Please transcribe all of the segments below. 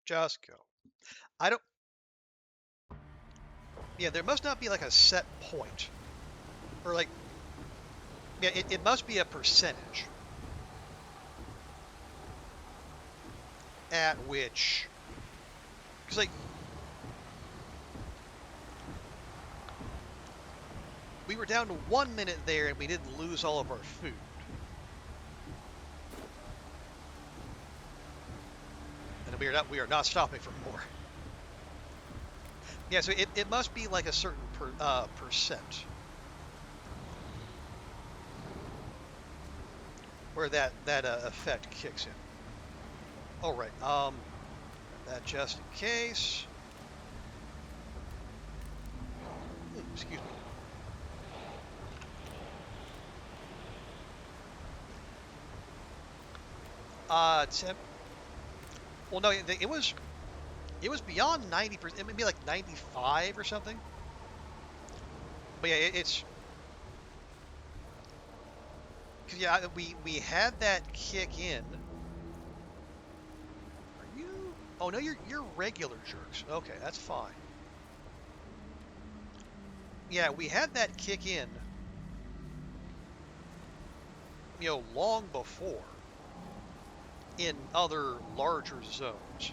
Just go. I don't... Yeah, there must not be like a set point. Or like... Yeah, it must be a percentage. At which... Because like... We were down to 1 minute there and we didn't lose all of our food. And we are not stopping for more. Yeah, so it must be like a certain percent where that effect kicks in. All right. That just in case. Excuse me. Temp. Well, no, it was beyond 90%. It may be like 95 or something. But yeah, it's because yeah, we had that kick in. Are you? Oh no, you're regular jerks. Okay, that's fine. Yeah, we had that kick in, long before in other larger zones.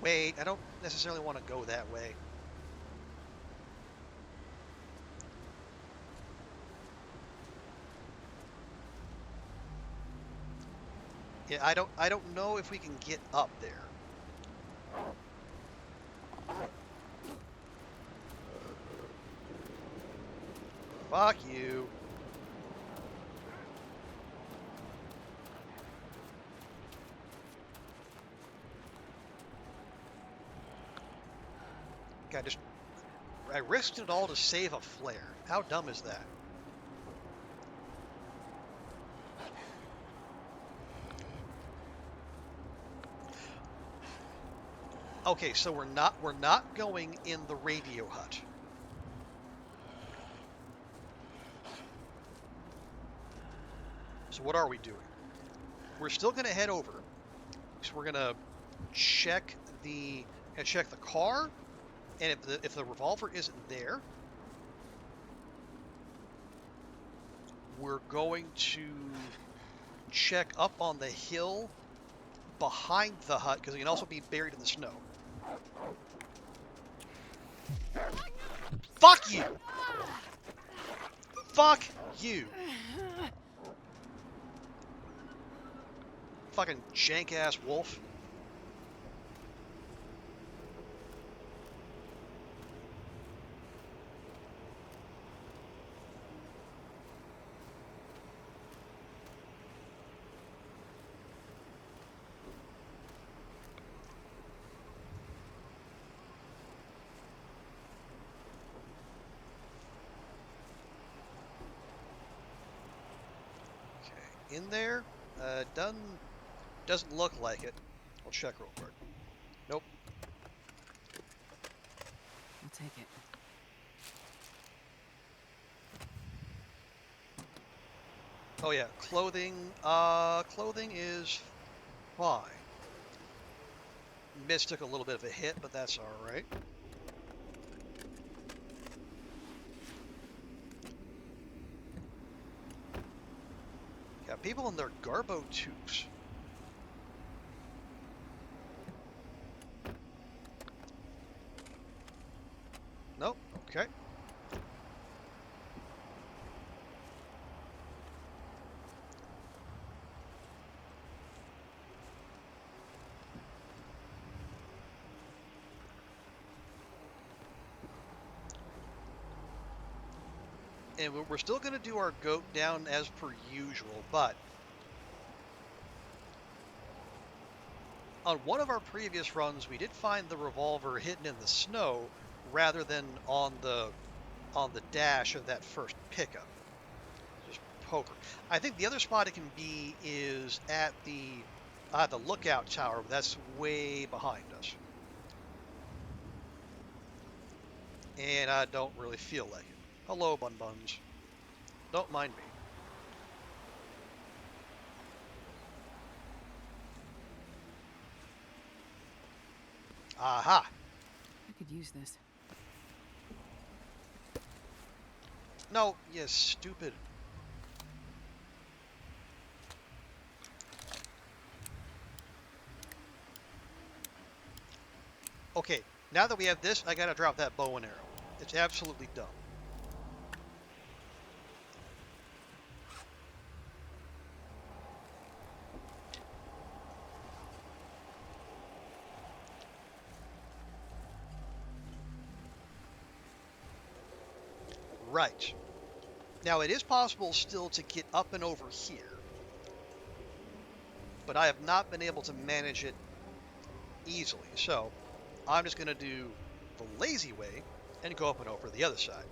Wait, I don't necessarily want to go that way. Yeah, I don't know if we can get up there. Fuck you. I risked it all to save a flare. How dumb is that? Okay, so we're not going in the radio hut. So what are we doing? We're still gonna head over. So we're gonna check check the car, and if the revolver isn't there, we're going to check up on the hill behind the hut because it can also be buried in the snow. Fuck you! Fuck you! Fucking jank-ass wolf. Okay, in there? Doesn't look like it. I'll check real quick. Nope. I'll take it. Oh yeah, clothing. Clothing is fine. Mist took a little bit of a hit, but that's all right. Got people in their garbo tubes. Nope. Okay. And we're still going to do our goat down as per usual, but on one of our previous runs, we did find the revolver hidden in the snow rather than on the dash of that first pickup. Just poker. I think the other spot it can be is at the lookout tower, but that's way behind us. And I don't really feel like it. Hello, Bun Buns. Don't mind me. Aha! I could use this. No, you stupid. Okay, now that we have this, I gotta drop that bow and arrow. It's absolutely dumb. Right. Now, it is possible still to get up and over here, but I have not been able to manage it easily. So, I'm just going to do the lazy way and go up and over the other side.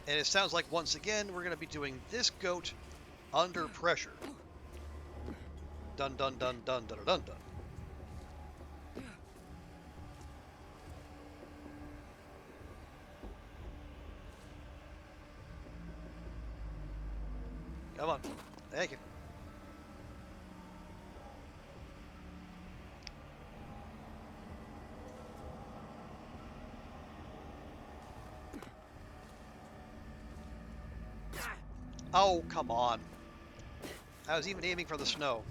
And it sounds like, once again, we're going to be doing this goat under pressure. Dun dun dun dun dun dun dun. Come on. Thank you. Oh, come on. I was even aiming for the snow.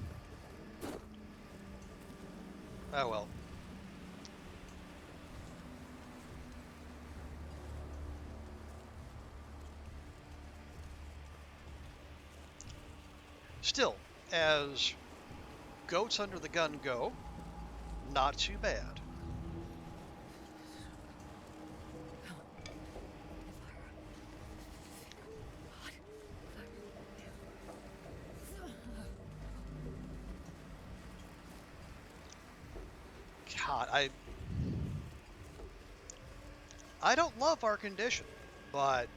Oh well. Still, as goats under the gun go, not too bad. God, I don't love our condition, but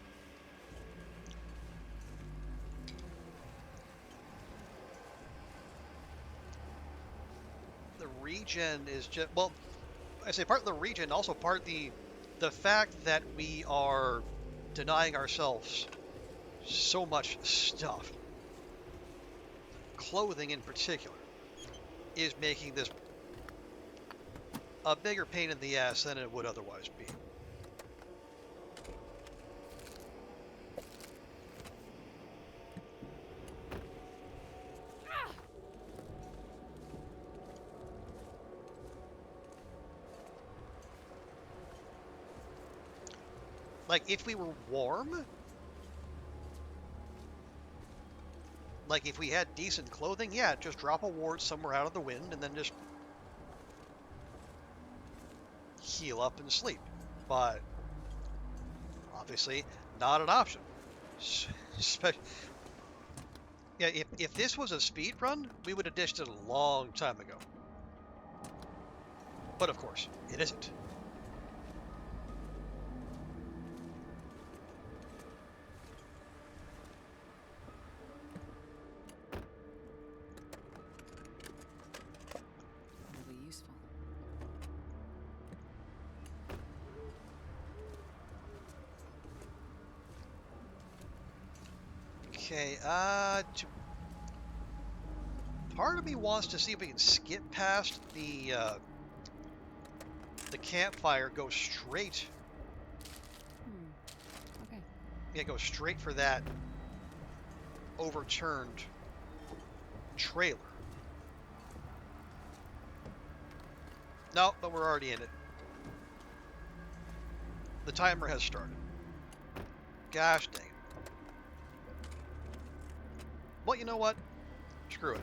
the regen is just, well, I say part of the regen, also part the fact that we are denying ourselves so much stuff, clothing in particular, is making this a bigger pain in the ass than it would otherwise be. Like, if we were warm, like if we had decent clothing, yeah, just drop a ward somewhere out of the wind and then just heal up and sleep. But obviously, not an option. Yeah, if this was a speed run, we would have dished it a long time ago. But of course, it isn't. Probably useful. Okay, part of me wants to see if we can skip past the campfire, go straight. Okay. Yeah, go straight for that overturned trailer. No, but we're already in it. The timer has started. Gosh dang it. Well, you know what? Screw it.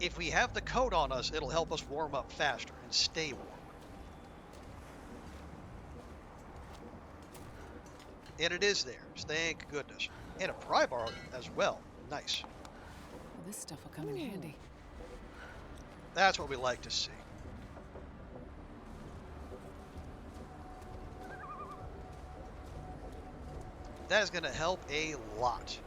If we have the coat on us, it'll help us warm up faster and stay warm. And it is there, thank goodness. And a pry bar as well. Nice. Well, this stuff will come in handy. That's what we like to see. That is going to help a lot.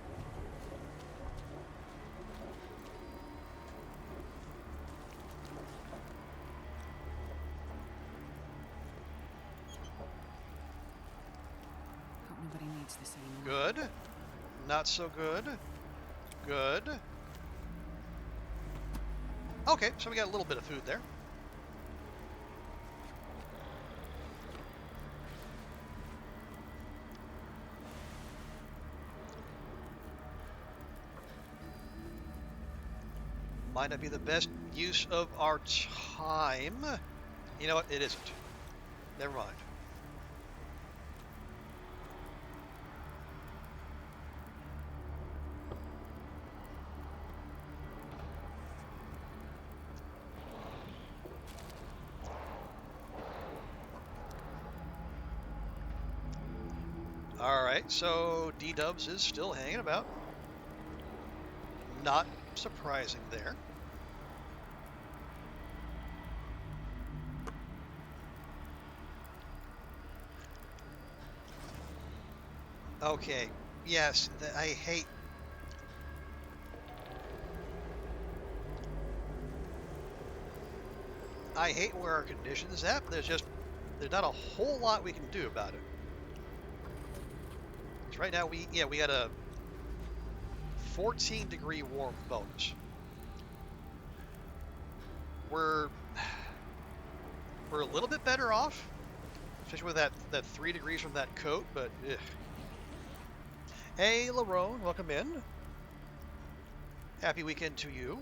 it's the same one. Good. Not so good. Good. Okay, so we got a little bit of food there. Might not be the best use of our time. You know what? It isn't. Never mind. Alright, so D-Dubs is still hanging about. Not surprising there. Okay, yes, I hate... I hate where our conditions at, but there's not a whole lot we can do about it. So right now we got a 14-degree warmth bonus. We're a little bit better off, especially with that 3 degrees from that coat, but ugh. Hey, Larone, welcome in. Happy weekend to you.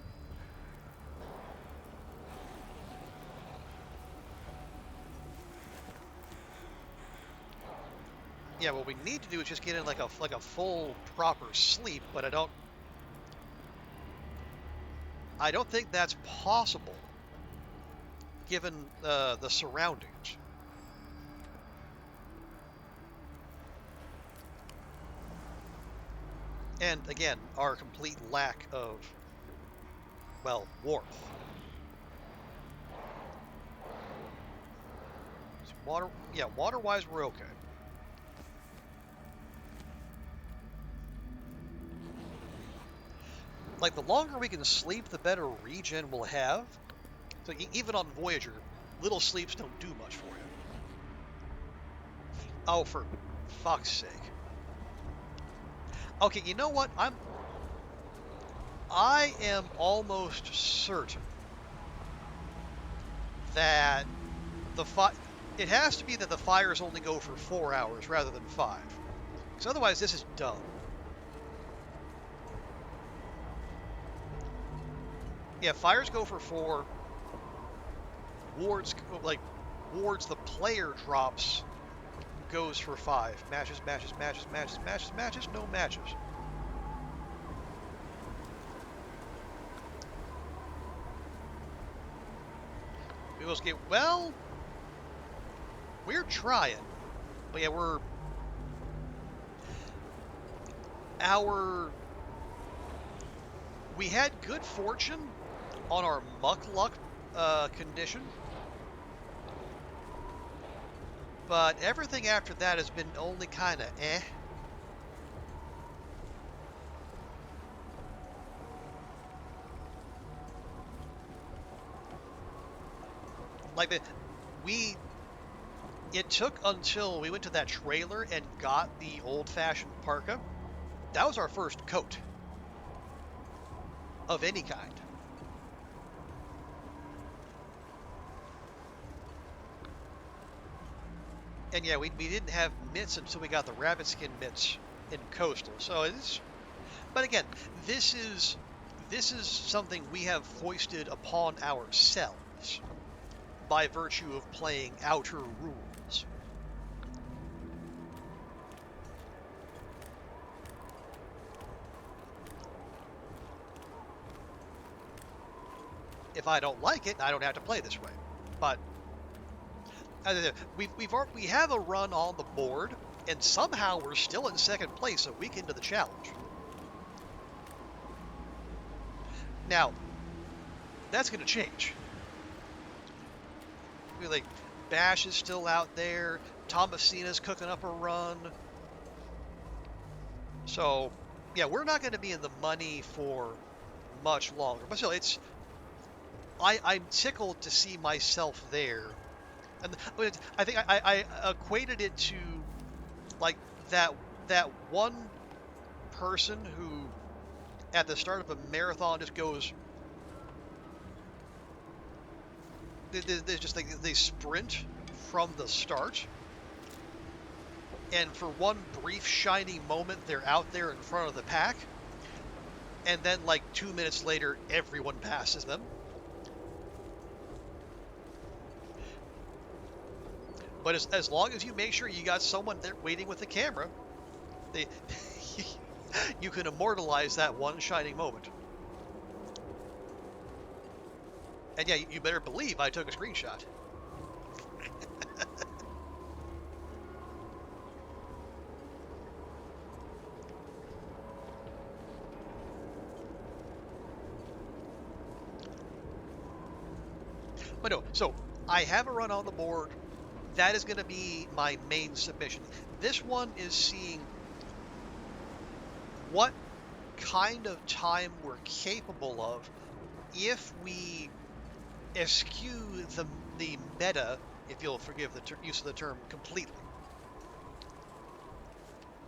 Yeah, what we need to do is just get in like a full proper sleep, but I don't think that's possible given the surroundings. And again, our complete lack of, well, warmth. So water-wise, we're okay. Like, the longer we can sleep, the better regen we'll have. So even on Voyager, little sleeps don't do much for you. Oh, for fuck's sake. Okay, you know what? I am almost certain that it has to be that the fires only go for 4 hours rather than 5. Because otherwise this is dumb. Yeah, fires go for 4. Wards the player drops goes for 5. Matches, no matches. Well, we're trying. But yeah, we had good fortune on our muck luck condition. But everything after that has been only kind of eh. Like it took until we went to that trailer and got the old-fashioned parka. That was our first coat of any kind. And yeah, we didn't have mitts until we got the rabbit skin mitts in Coastal. So but again, this is something we have foisted upon ourselves by virtue of playing Outer Rules. If I don't like it, I don't have to play this way. But we have a run on the board, and somehow we're still in second place a week into the challenge. Now, that's going to change. Like, Bash is still out there. Thomasina's cooking up a run. So, yeah, we're not going to be in the money for much longer. But still, I'm tickled to see myself there. And I think I equated it to, like, that that one person who at the start of a marathon just goes, they just like they sprint from the start, and for one brief shining moment they're out there in front of the pack, and then like 2 minutes later everyone passes them. But as long as you make sure you got someone there waiting with the camera, they you can immortalize that one shining moment. And yeah, you better believe I took a screenshot. But no, so I have a run on the board. That is going to be my main submission. This one is seeing what kind of time we're capable of if we eschew the meta, if you'll forgive the use of the term, completely.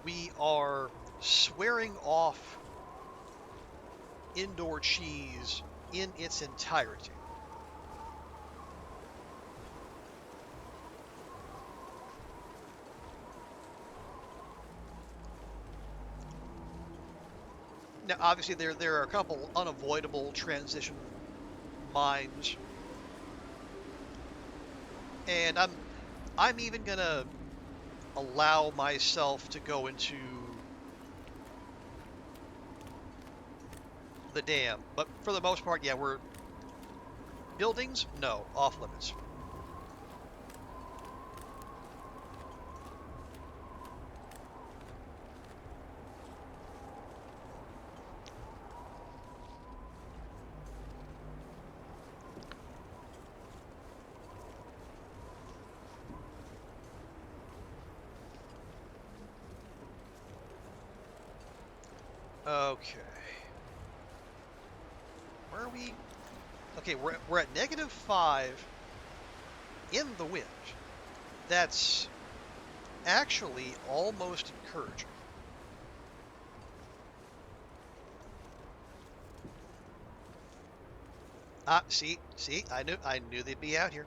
We are swearing off indoor cheese in its entirety. Now, obviously, there are a couple unavoidable transition mines, and I'm even gonna allow myself to go into the dam, but for the most part, yeah, we're buildings, no, off limits. Okay. Where are we? Okay, we're at -5 in the wind. That's actually almost encouraging. Ah, see, I knew they'd be out here.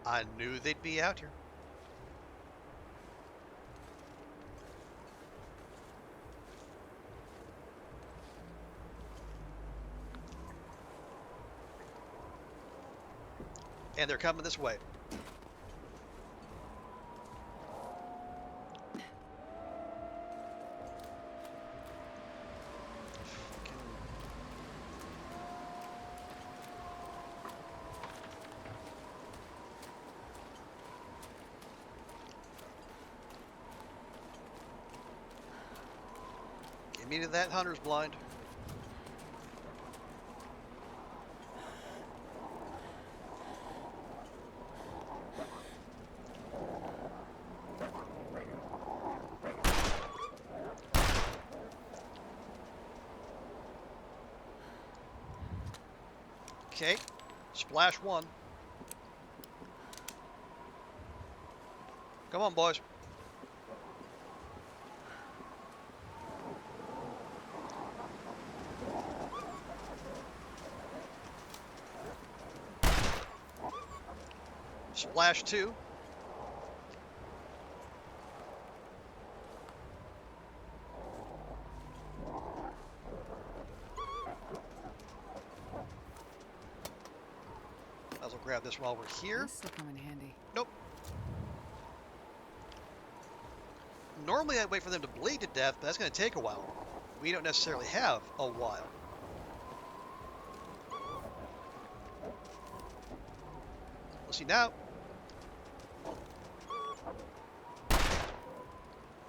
I knew they'd be out here. And they're coming this way. Get me to that hunter's blind. Okay, splash one. Come on, boys. Splash two. Might as well grab this while we're here. This will come in handy. Nope. Normally I'd wait for them to bleed to death, but that's going to take a while. We don't necessarily have a while. Let's see now.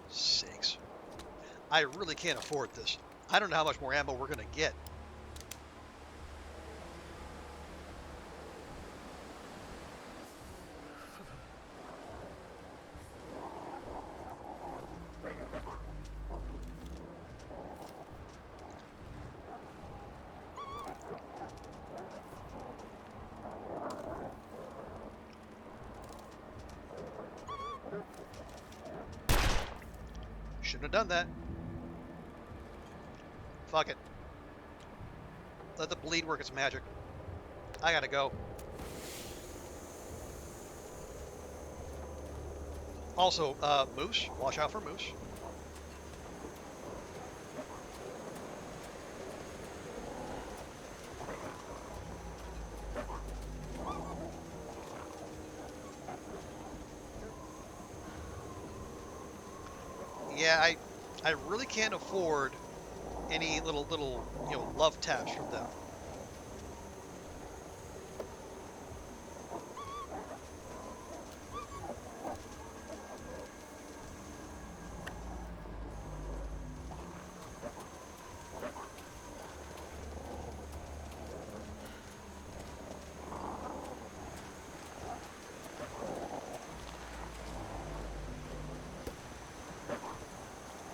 Sakes. I really can't afford this. I don't know how much more ammo we're going to get. Shouldn't have done that. Fuck it. Let the bleed work its magic. I gotta go. Also, moose. Watch out for moose. Yeah, I really can't afford any little love taps from them.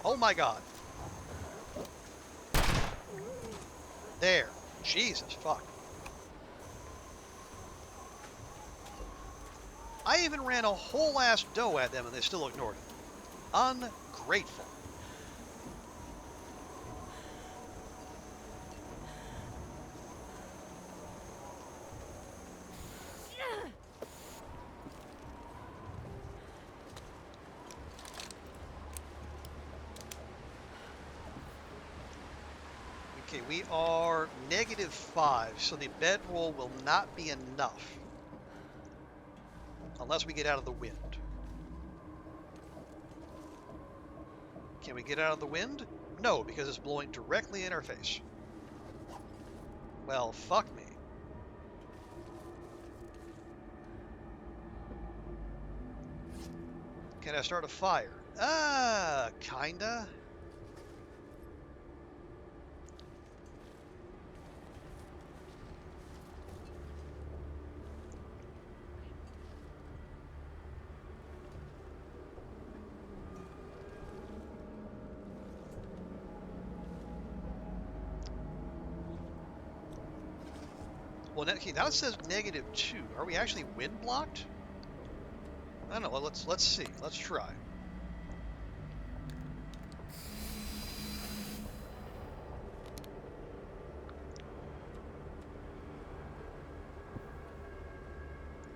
Oh my god. There. Jesus fuck. I even ran a whole ass doe at them and they still ignored it. Ungrateful. Okay, we are -5, so the bedroll will not be enough. Unless we get out of the wind. Can we get out of the wind? No, because it's blowing directly in our face. Well, fuck me. Can I start a fire? Kinda. Well, now it says -2. Are we actually wind blocked? I don't know. Let's see. Let's try.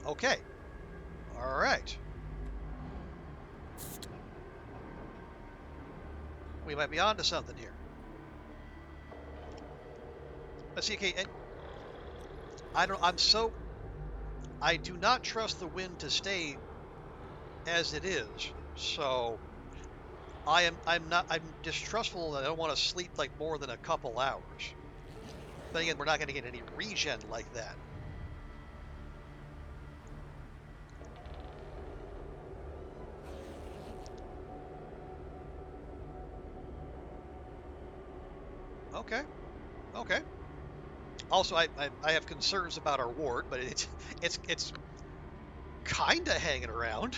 Okay. All right. We might be onto something here. Let's see. Okay. And I do not trust the wind to stay as it is. So I'm distrustful that I don't want to sleep like more than a couple hours. But again, we're not going to get any regen like that. Okay. Okay. Also, I have concerns about our ward, but it's kind of hanging around.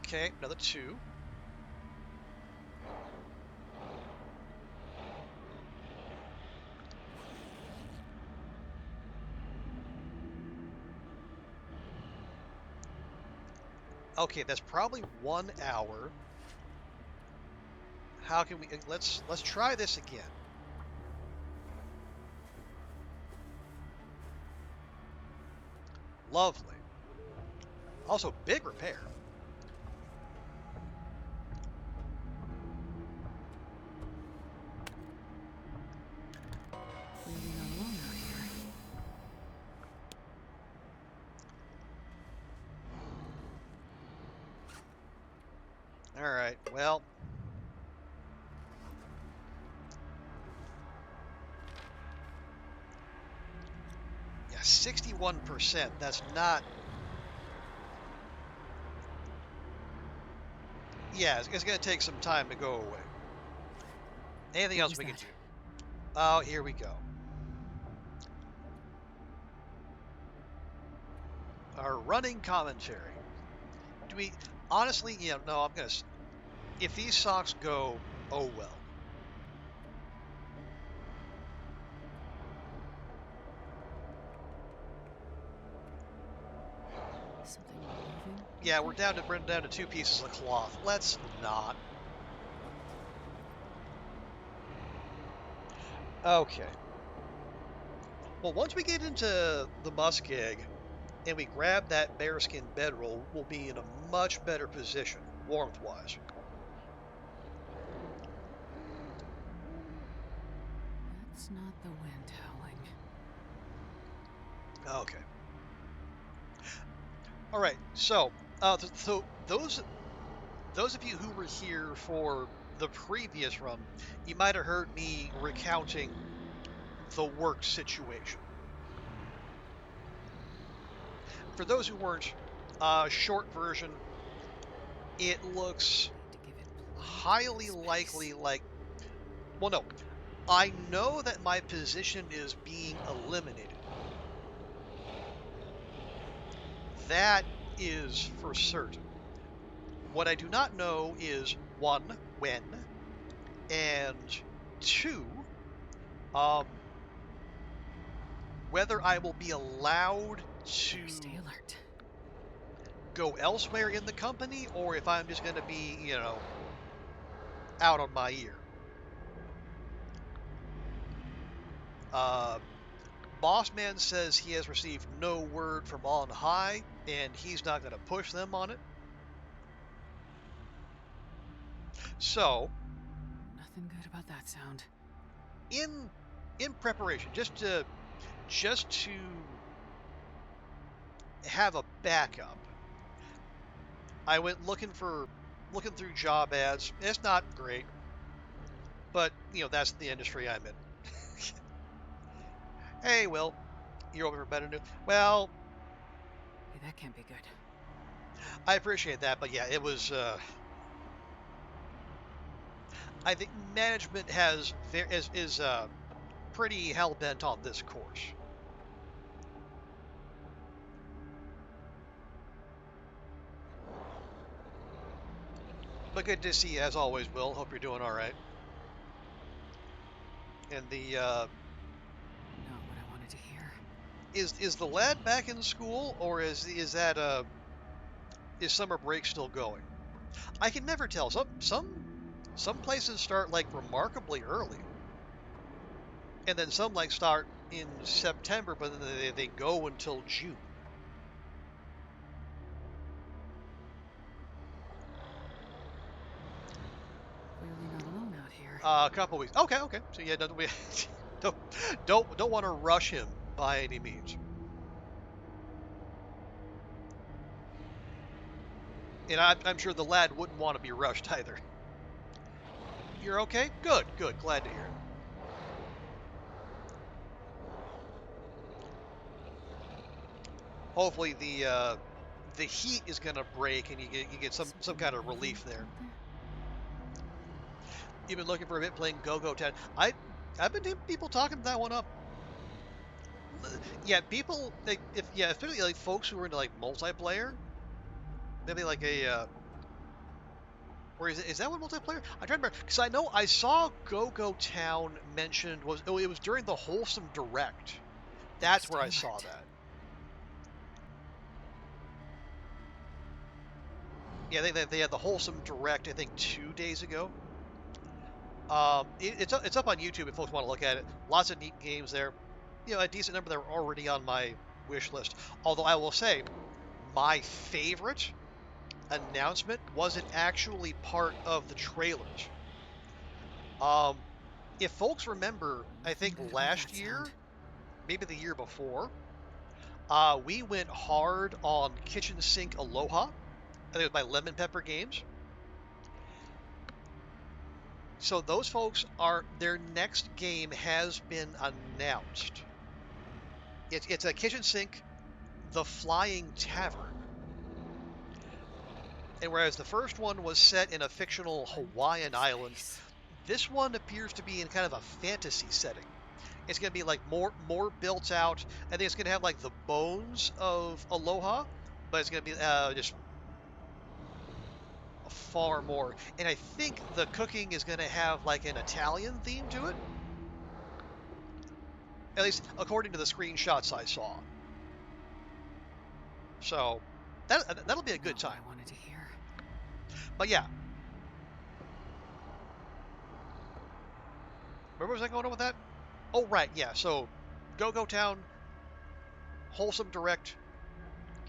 Okay, another 2. Okay, that's probably 1 hour. How can we? Let's try this again. Lovely. Also, big repair. Clearly not alone out here. All right. Well. Yeah, 61%. That's not. Yeah, it's going to take some time to go away. Anything What else was we can that? do? Oh, here we go. Our running commentary. Do we honestly? No, I'm gonna. if these socks go, oh well. Something moving? Yeah, we're down to 2 pieces of cloth. Let's not. Okay. Well, once we get into the muskeg and we grab that bearskin bedroll, we'll be in a much better position, warmth-wise. That's not the wind howling. Okay. All right. So, so those of you who were here for the previous run, you might have heard me recounting the work situation. For those who weren't, short version, it looks Need to give it highly plenty of likely space. like, well, no, I know that my position is being eliminated. That is for certain. What I do not know is one, when, and two, um, whether I will be allowed to Better stay alert. go elsewhere in the company or if I'm just going to be, out on my ear. Uh, Boss Man says he has received no word from on high, and he's not going to push them on it. So, Nothing good about that sound. in in preparation, just to have a backup, I went looking through job ads. It's not great, but that's the industry I'm in. Hey, Will, you're over for better news. Well, Hey, that can't be good. I appreciate that, but yeah, it was. I think management is pretty hell bent on this course. But good to see you as always, Will. Hope you're doing all right. And the Not what I wanted to hear. is the lad back in school, or is summer break still going? I can never tell. Some places start like remarkably early, and then some like start in September, but then they go until June. Clearly not alone out here. A couple weeks. Okay, okay. So yeah, we don't don't want to rush him by any means. And I'm sure the lad wouldn't want to be rushed either. You're okay? Good, good. Glad to hear it. Hopefully the heat is gonna break and you get some Something kind of moving relief there. out there? You've been looking for a bit playing Go-Go Town. I've been hearing people talking that one up. Yeah, people like if yeah, especially like folks who are into like multiplayer. Maybe like or is that one multiplayer? I'm trying to remember because I know I saw Go-Go Town mentioned it was during the Wholesome Direct. Better That's stay where I saw alert. that. Yeah, they had the Wholesome Direct I think 2 days ago. It's up on YouTube if folks want to look at it. Lots of neat games there. A decent number that are already on my wish list. Although I will say, my favorite announcement wasn't actually part of the trailers. Um, if folks remember, I Nothing think good about last that sound. year, maybe the year before, we went hard on Kitchen Sink Aloha. I think it was by Lemon Pepper Games. So those folks their next game has been announced. It's a kitchen sink, the Flying Tavern. And whereas the first one was set in a fictional Plenty Hawaiian of island, space. this one appears to be in kind of a fantasy setting. It's going to be like more built out. I think it's going to have like the bones of Aloha, but it's going to be just far more. And I think the cooking is going to have like an Italian theme to it. At least according to the screenshots I saw. So that'll be a good Not what time. I wanted to hear. But yeah. Where was I going on with that? Oh, right, yeah. So Go-Go Town, Wholesome Direct,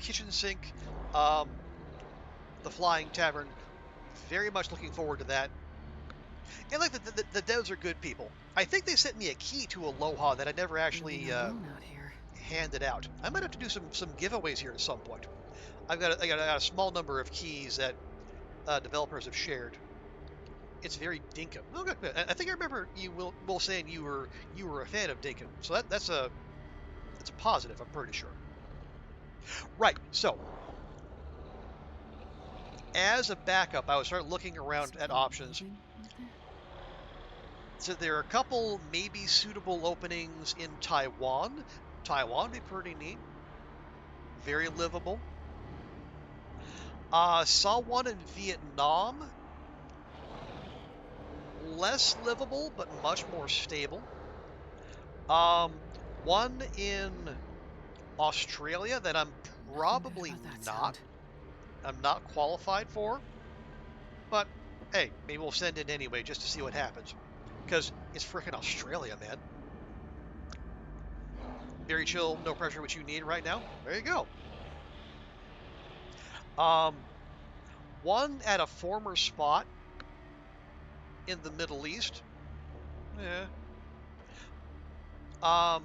Kitchen Sink, the Flying Tavern. Very much looking forward to that. And like the devs are good people. I think they sent me a key to Aloha that I never actually Really not alone out here. handed out. I might have to do some giveaways here at some point. I got a small number of keys that developers have shared. It's very Dinkum. Oh, good. I think I remember you will saying you were a fan of Dinkum. So that's a positive. I'm pretty sure. Right. So as a backup, I would start looking around at Something options. moving out there? So there are a couple maybe suitable openings in Taiwan. Taiwan would be pretty neat. Very livable. Saw one in Vietnam. Less livable, but much more stable. One in Australia that I'm Nothing probably good about that not. sound. I'm not qualified for. But hey, maybe we'll send it anyway just to see what happens. Because it's freaking Australia, man. Very chill, no pressure, what you need right now. There you go. One at a former spot in the Middle East. Yeah.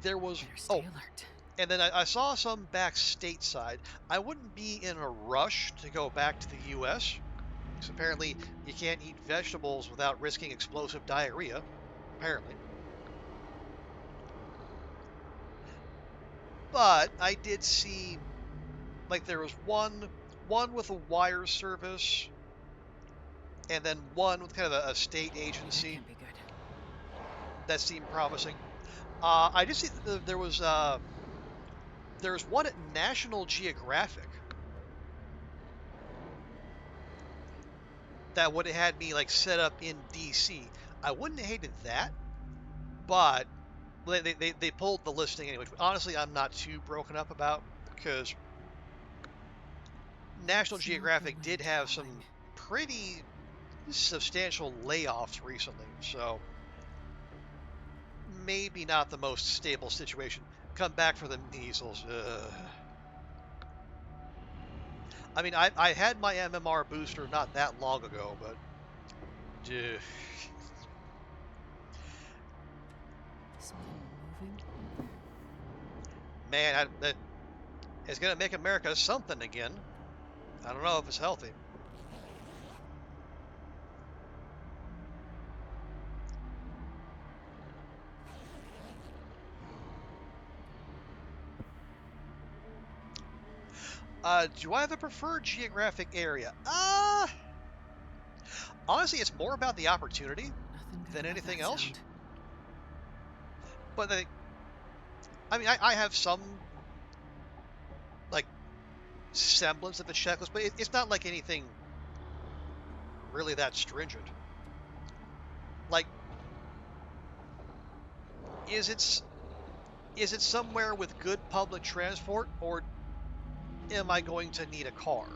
There was Better stay alert. and then I saw some back stateside. I wouldn't be in a rush to go back to the U.S. because apparently you can't eat vegetables without risking explosive diarrhea. Apparently. But I did see, like, there was one with a wire service, and then one with kind of a state That agency can't be good. that seemed promising. I did see that there was one at National Geographic that would have had me like set up in DC. I wouldn't have hated that, but they pulled the listing anyway. Which honestly, I'm not too broken up about because National It's not the Geographic did wind have some howling. pretty substantial layoffs recently, so maybe not the most stable situation. Come back for the measles. Ugh. I mean, I had my MMR booster not that long ago, but ugh. Something moving out there? Man, that is going to make America something again. I don't know if it's healthy. Do I have a preferred geographic area? Honestly, it's more about the opportunity Nothing good than about anything that else. sound. But I mean, I have some like semblance of a checklist, but it's not like anything really that stringent. Like, is it somewhere with good public transport, or am I going to need a car?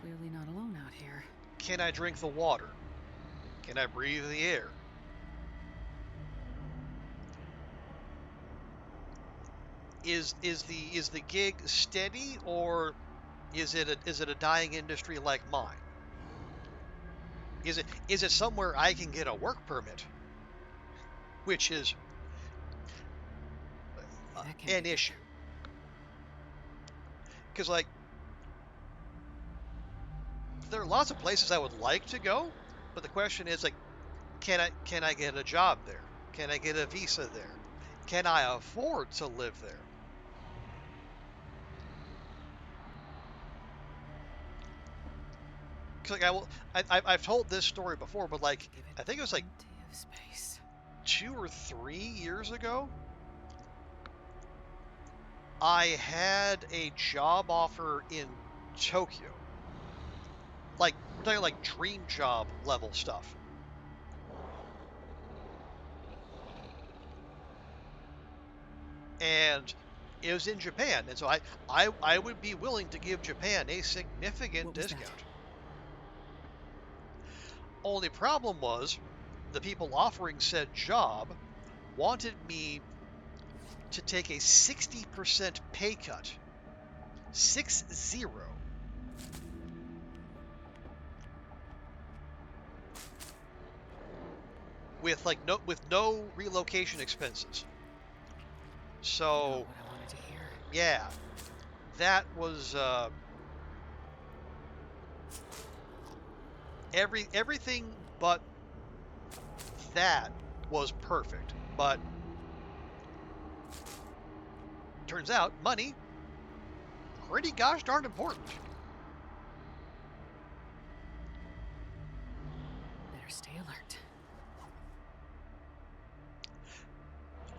Clearly not alone out here. Can I drink the water? Can I breathe the air? Is the gig steady, or is it a dying industry like mine? Is it somewhere I can get a work permit, which is That can't an be good. issue? Because like there are lots of places I would like to go, but the question is like, can I get a job there? Can I get a visa there? Can I afford to live there? Because like I've told this story before, but like Give it I think it was like plenty of space. 2 or 3 years ago, I had a job offer in Tokyo. Like, we're talking like dream job level stuff. And it was in Japan, and so I would be willing to give Japan a significant What was that? discount. Only problem was, the people offering said job wanted me to take a 60% pay cut. 60. With no relocation expenses. So Not what I wanted to hear. yeah, that was everything but that was perfect. But turns out money pretty gosh darn important. Better stay alert.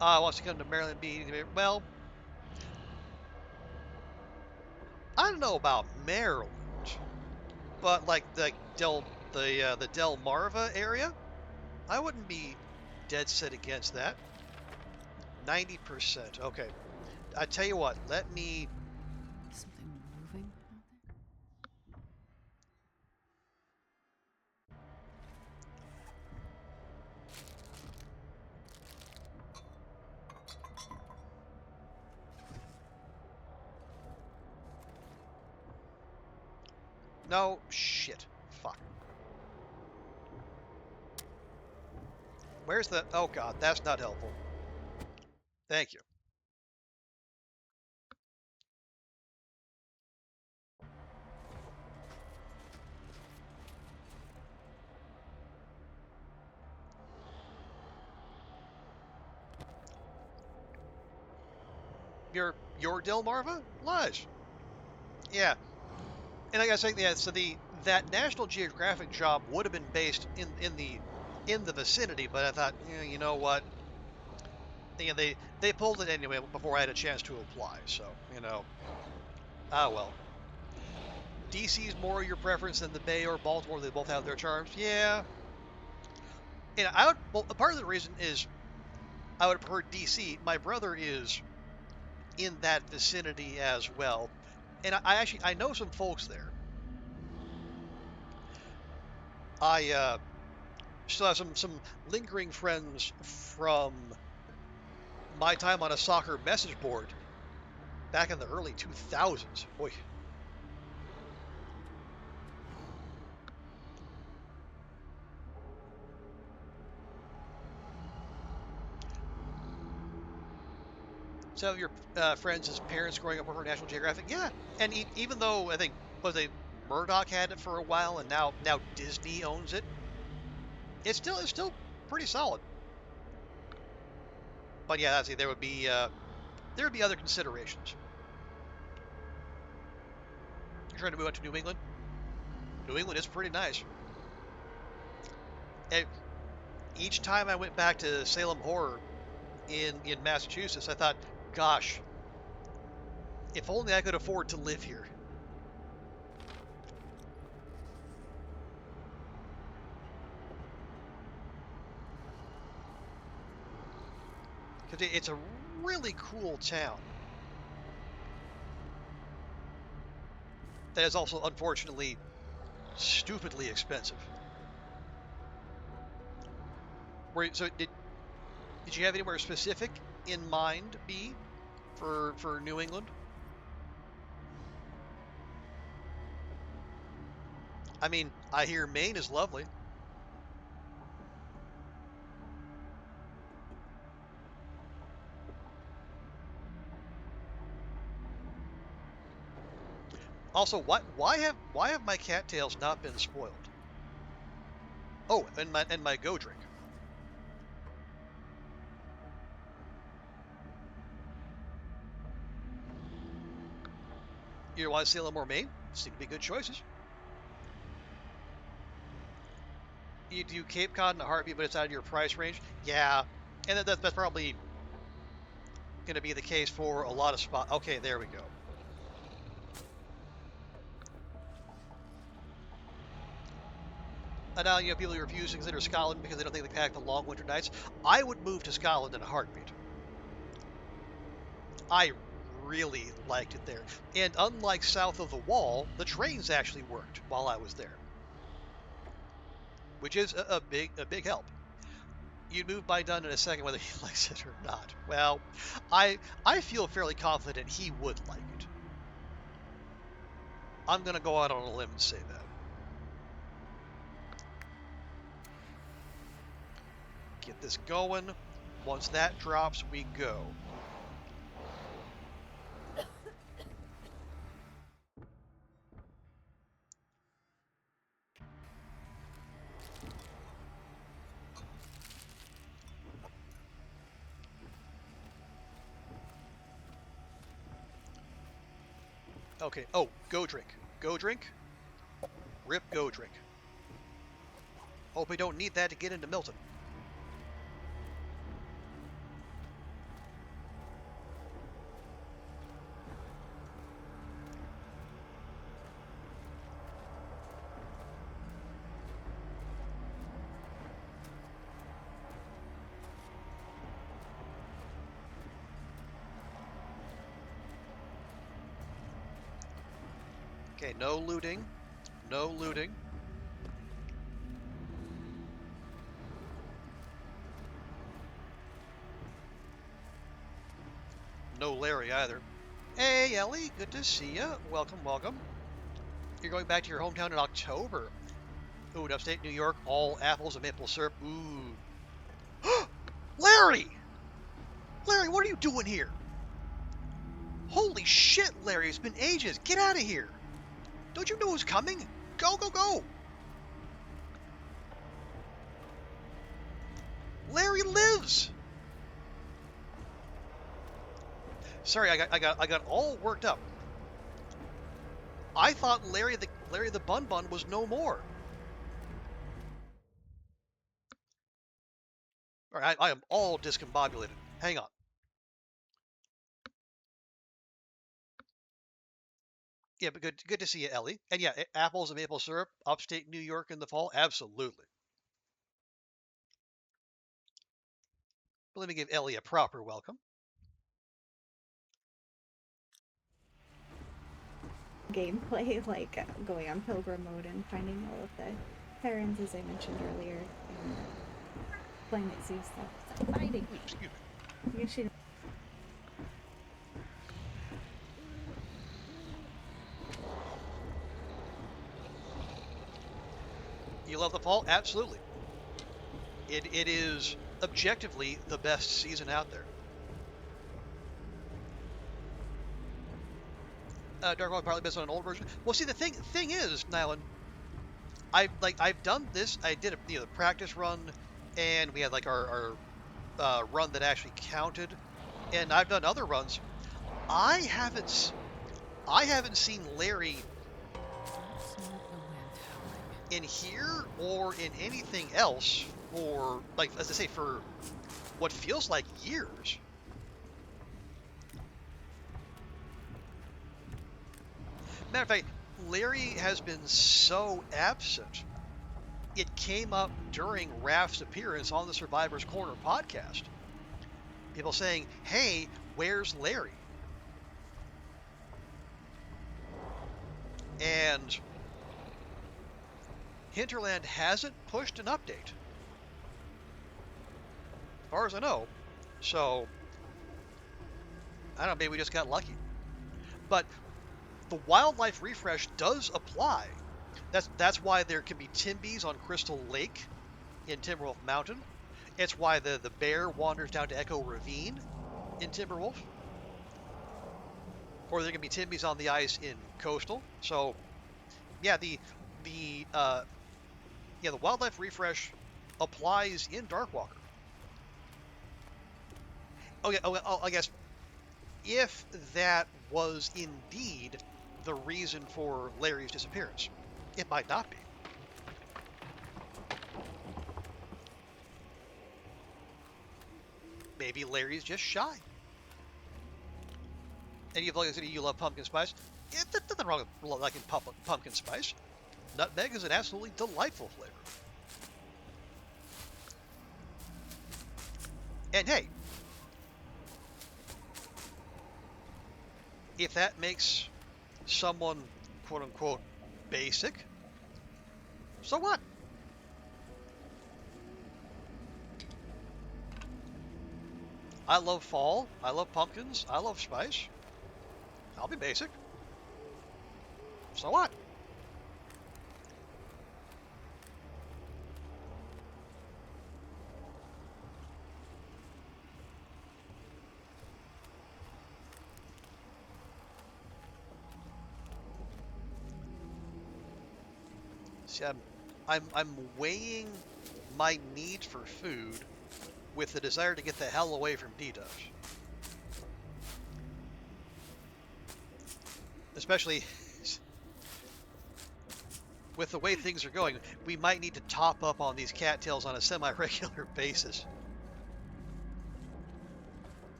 Wants to come to Maryland B. Well, I don't know about Maryland, but like the Delmarva area, I wouldn't be dead set against that. 90%. Okay. I tell you what, let me. Something moving out there? No, shit. Fuck. Where's the. Oh, God, that's not helpful. Thank you. Your Delmarva? Lies. Yeah. And I gotta say, yeah, so that National Geographic job would have been based in the vicinity, but I thought, yeah, you know what? They pulled it anyway before I had a chance to apply. So well. DC's more your preference than the Bay or Baltimore. They both have their charms. Yeah. And I would. Well, part of the reason is I would prefer DC. My brother is in that vicinity as well, and I know some folks there. I still have some lingering friends from my time on a soccer message board back in the early 2000s. Boy. Some of your friends' parents growing up over National Geographic, yeah. And even though I think Murdoch had it for a while, and now Disney owns it, it's still pretty solid. But yeah, that's it. There would be other considerations. You're trying to move out to New England. New England is pretty nice. And each time I went back to Salem Horror in Massachusetts, I thought, gosh, if only I could afford to live here. Because it's a really cool town. That is also, unfortunately, stupidly expensive. So did you have anywhere specific in mind, B, for New England? I mean, I hear Maine is lovely. Also, why have my cattails not been spoiled? Oh, and my go drink. You want Salem or Maine? Seem to be good choices. You do Cape Cod in a heartbeat, but it's out of your price range. Yeah, and that's probably going to be the case for a lot of spots. Okay, there we go. And now, people who refuse to consider Scotland because they don't think they can hack the long winter nights. I would move to Scotland in a heartbeat. I really liked it there. And unlike south of the wall, the trains actually worked while I was there, which is a big help. You'd move by Dunn in a second whether he likes it or not. Well, I feel fairly confident he would like it. I'm going to go out on a limb and say that. Get this going. Once that drops, we go. Okay. Oh, go drink. Go drink. Rip go drink. Hope we don't need that to get into Milton. Okay, no looting. No looting. No Larry either. Hey, Ellie, good to see you. Welcome, welcome. You're going back to your hometown in October. Ooh, in upstate New York, all apples and maple syrup. Ooh. Larry! Larry, what are you doing here? Holy shit, Larry, it's been ages. Get out of here. Don't you know who's coming? Go, go, go. Larry lives. Sorry, I got all worked up. I thought Larry the Bun Bun was no more. All right, I am all discombobulated. Hang on. Yeah, but good to see you, Ellie. And yeah, apples and maple syrup, upstate New York in the fall, absolutely. But let me give Ellie a proper welcome. Gameplay, like going on pilgrim mode and finding all of the herons, as I mentioned earlier, and playing at zoo stuff. Stop fighting me. Excuse me. You should. You love the fall? Absolutely. It is objectively the best season out there. Darkwalker partly based on an old version. Well, see, the thing is, Nylan, I've done this. I did the practice run, and we had like our run that actually counted, and I've done other runs. I haven't seen Larry in here or in anything else for, like, as I say, for what feels like years. Matter of fact, Larry has been so absent. It came up during Raph's appearance on the Survivor's Corner podcast. People saying, hey, where's Larry? And Hinterland hasn't pushed an update, as far as I know. So, I don't know, maybe we just got lucky. But the wildlife refresh does apply. That's why there can be Timbies on Crystal Lake in Timberwolf Mountain. It's why the bear wanders down to Echo Ravine in Timberwolf. Or there can be Timbies on the ice in Coastal. So, yeah, the wildlife refresh applies in Darkwalker. Okay, I guess if that was indeed the reason for Larry's disappearance, it might not be. Maybe Larry's just shy. And you love pumpkin spice. There's nothing wrong with liking pumpkin spice. Nutmeg is an absolutely delightful flavor. And hey, if that makes someone quote unquote basic, so what? I love fall. I love pumpkins. I love spice. I'll be basic. So what? See, I'm weighing my need for food with the desire to get the hell away from D-Dubs. Especially with the way things are going, we might need to top up on these cattails on a semi-regular basis.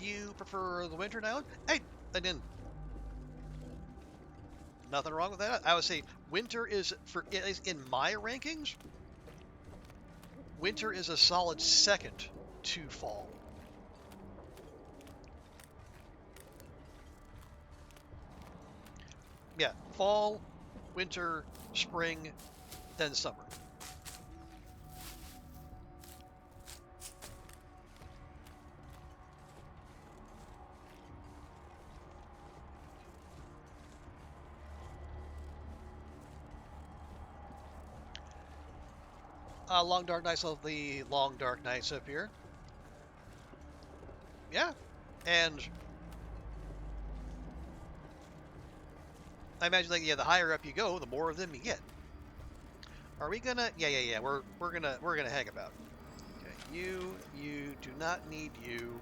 You prefer the winter island? Hey, and then nothing wrong with that. I would say winter is, for at least in my rankings, winter is a solid second to fall. Yeah, fall, winter, spring, then summer. Long dark nights of the long dark nights up here. Yeah, and I imagine like, yeah, the higher up you go, the more of them you get. Are we gonna? Yeah. We're gonna hang about. Okay, you do not need you.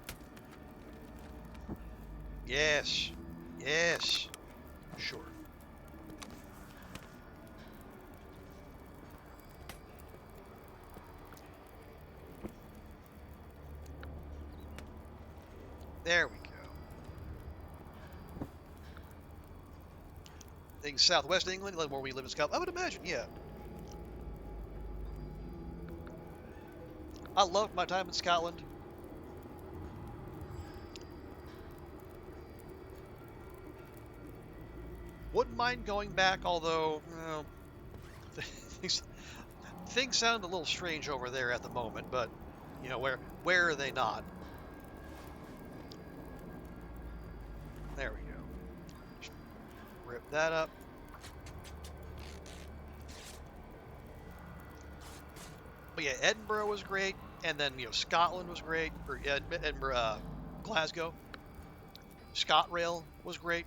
Yes, yes, sure. There we go. Think Southwest England, like where we live in Scotland. I would imagine, yeah. I loved my time in Scotland. Wouldn't mind going back, although things things sound a little strange over there at the moment. But you know, where are they not? There we go. Just rip that up. But yeah, Edinburgh was great, and then Scotland was great, or Edinburgh, Glasgow. ScotRail was great.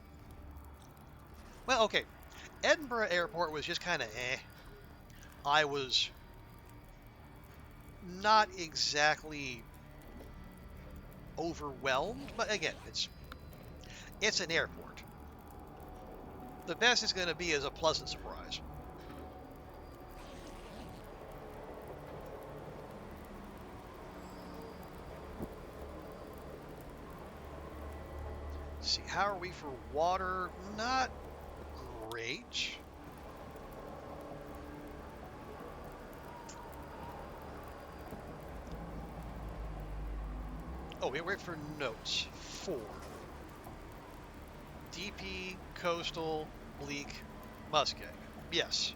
Well, okay, Edinburgh Airport was just kind of eh. I was not exactly overwhelmed, but again, it's an airport. The best it's going to be is a pleasant surprise. Let's see, how are we for water? Not great. Oh, we wait for notes. 4. DP, coastal, bleak, muskeg. Yes.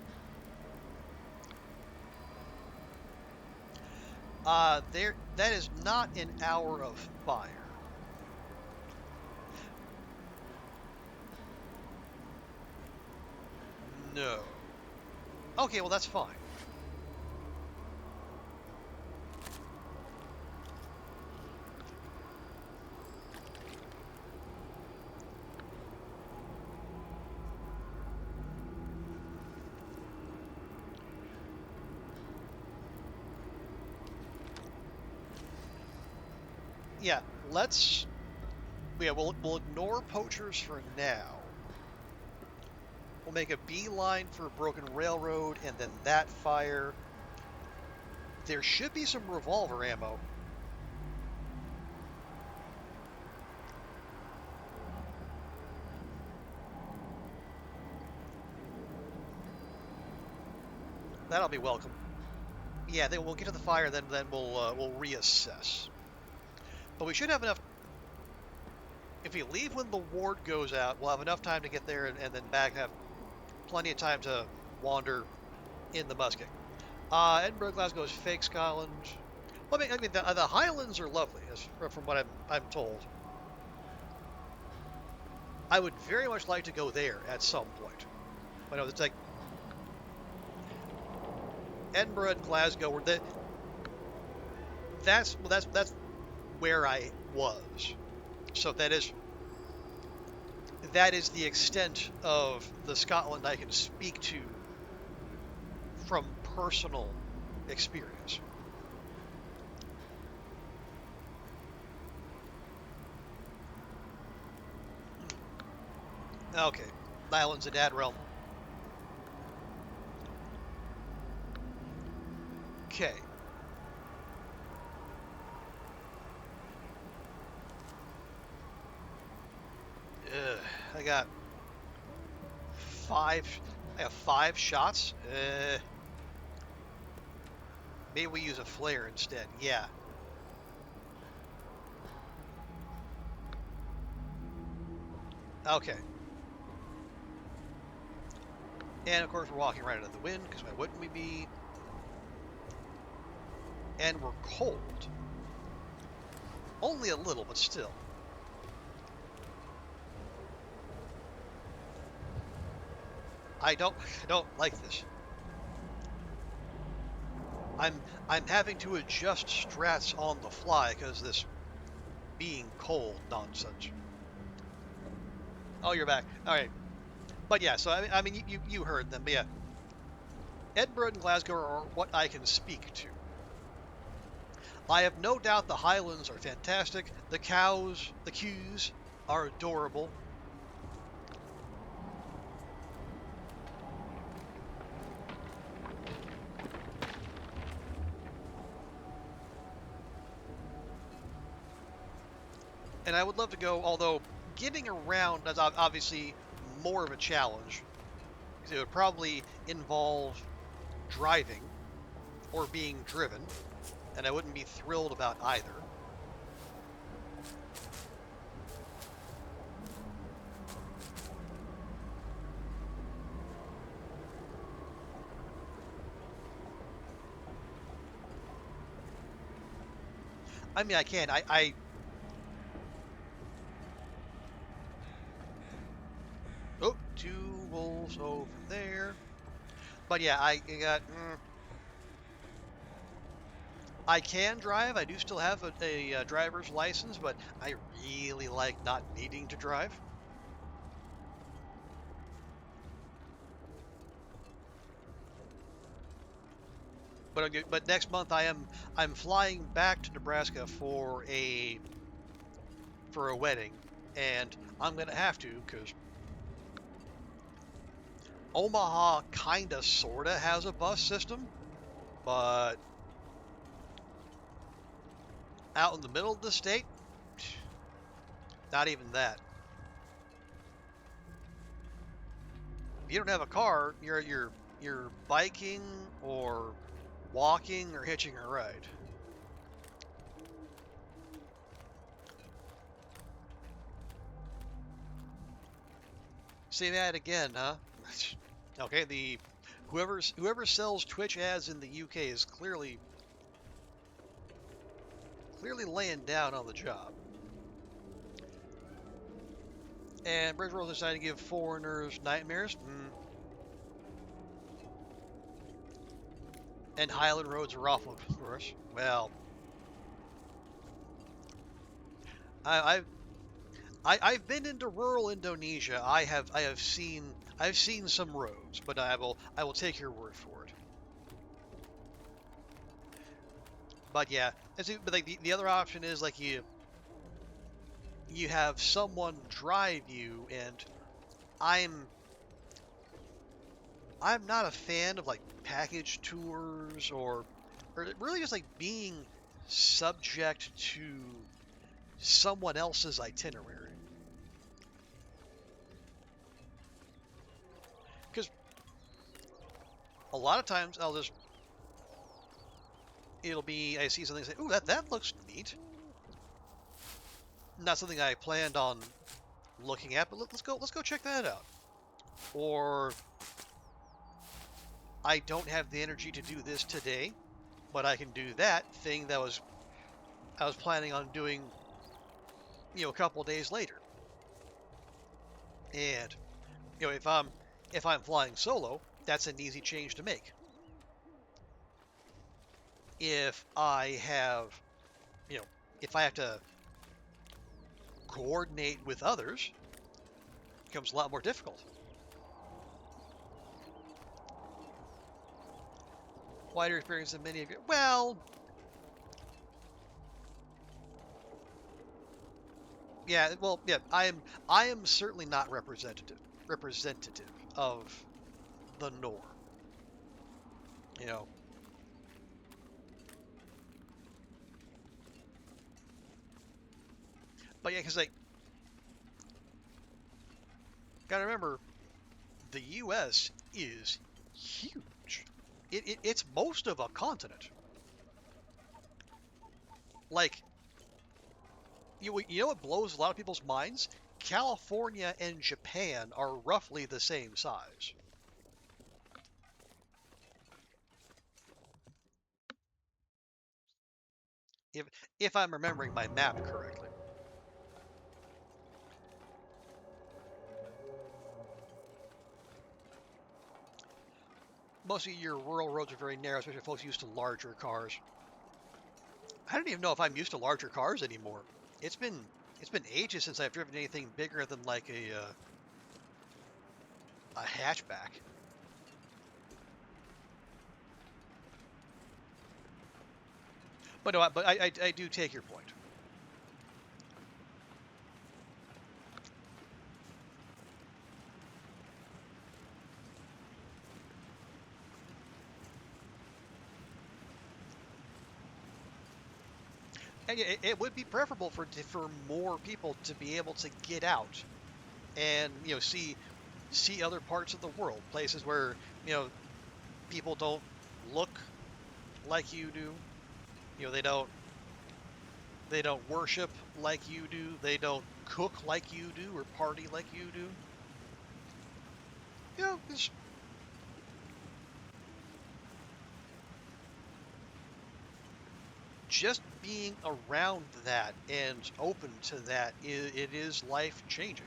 That is not an hour of fire. No. Okay, well that's fine. Yeah, we'll ignore poachers for now. We'll make a beeline for Broken Railroad and then that fire. There should be some revolver ammo. That'll be welcome. Yeah, then we'll get to the fire, then we'll reassess. But we should have enough. If we leave when the ward goes out, we'll have enough time to get there and then back. Have plenty of time to wander in the musket. Edinburgh, Glasgow is fake Scotland. Well, I mean the Highlands are lovely, from what I'm told. I would very much like to go there at some point. I know it's like Edinburgh and Glasgow were that's where I was. So that is the extent of the Scotland I can speak to from personal experience. Okay, Islands of Dad Realm. Okay. I got five. I have 5 shots. Maybe we use a flare instead. Yeah. Okay. And of course we're walking right into the wind, because why wouldn't we be? And we're cold. Only a little, but still. I don't like this. I'm having to adjust strats on the fly because this being cold nonsense. Oh, you're back. All right. But yeah, so I mean you heard them. But yeah, Edinburgh and Glasgow are what I can speak to. I have no doubt the Highlands are fantastic. The queues are adorable. And I would love to go, although getting around is obviously more of a challenge. It would probably involve driving or being driven, and I wouldn't be thrilled about either. I mean, I can. Oh, 2 wolves over there. But yeah, I got. I can drive. I do still have a driver's license, but I really like not needing to drive. But next month I'm flying back to Nebraska for a wedding, and I'm gonna have to, because Omaha kinda sorta has a bus system, but out in the middle of the state, not even that. If you don't have a car, you're biking or walking or hitching a ride. See that again, huh? Okay, whoever sells Twitch ads in the UK is clearly laying down on the job. And Bridgeworld decided to give foreigners nightmares. And Highland roads are awful, of course. Well, I've been into rural Indonesia. I've seen some roads, but I will take your word for it. But yeah, but like the other option is like you have someone drive you, and I'm not a fan of like package tours or really just like being subject to someone else's itinerary. Because a lot of times it'll be, I see something and say, ooh, that looks neat. Not something I planned on looking at, but let's go check that out. Or I don't have the energy to do this today, but I can do that thing that I was planning on doing, a couple of days later. And if I'm flying solo, that's an easy change to make. If I have, if I have to coordinate with others, it becomes a lot more difficult. Wider experience than many of you. Well, yeah. Well, yeah. I am certainly not representative of the norm. You know. But yeah, because gotta remember, the U.S. is huge. It's most of a continent. Like, you know what blows a lot of people's minds? California and Japan are roughly the same size. If if I'm remembering my map correctly. Most of your rural roads are very narrow, especially folks used to larger cars. I don't even know if I'm used to larger cars anymore. It's been ages since I've driven anything bigger than like a hatchback. But no, I do take your point. And it would be preferable for more people to be able to get out and see other parts of the world, places where people don't look like you do. They don't worship like you do. They don't cook like you do or party like you do. It's just being around that and open to that, it is life changing.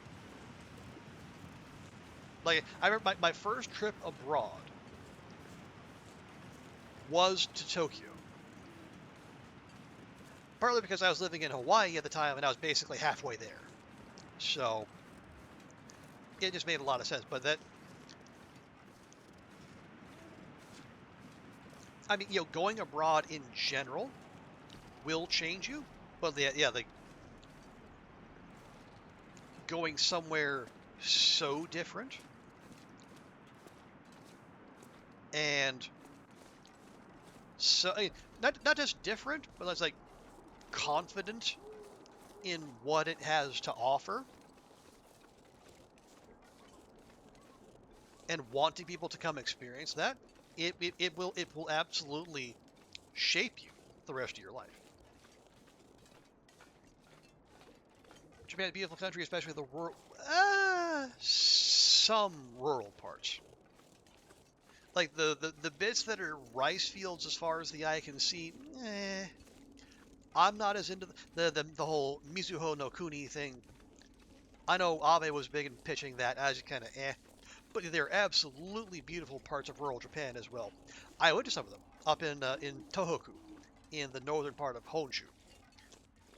Like, I remember my first trip abroad was to Tokyo. Partly because I was living in Hawaii at the time and I was basically halfway there. So it just made a lot of sense. But I mean, going abroad in general will change you. But going somewhere so different and so not just different, but it's like confident in what it has to offer and wanting people to come experience that, it will absolutely shape you the rest of your life. Japan's a beautiful country, especially the rural, some rural parts. Like the bits that are rice fields as far as the eye can see, I'm not as into the whole Mizuho no Kuni thing. I know Abe was big in pitching that. I was just kind of but there are absolutely beautiful parts of rural Japan as well. I went to some of them up in Tohoku, in the northern part of Honshu.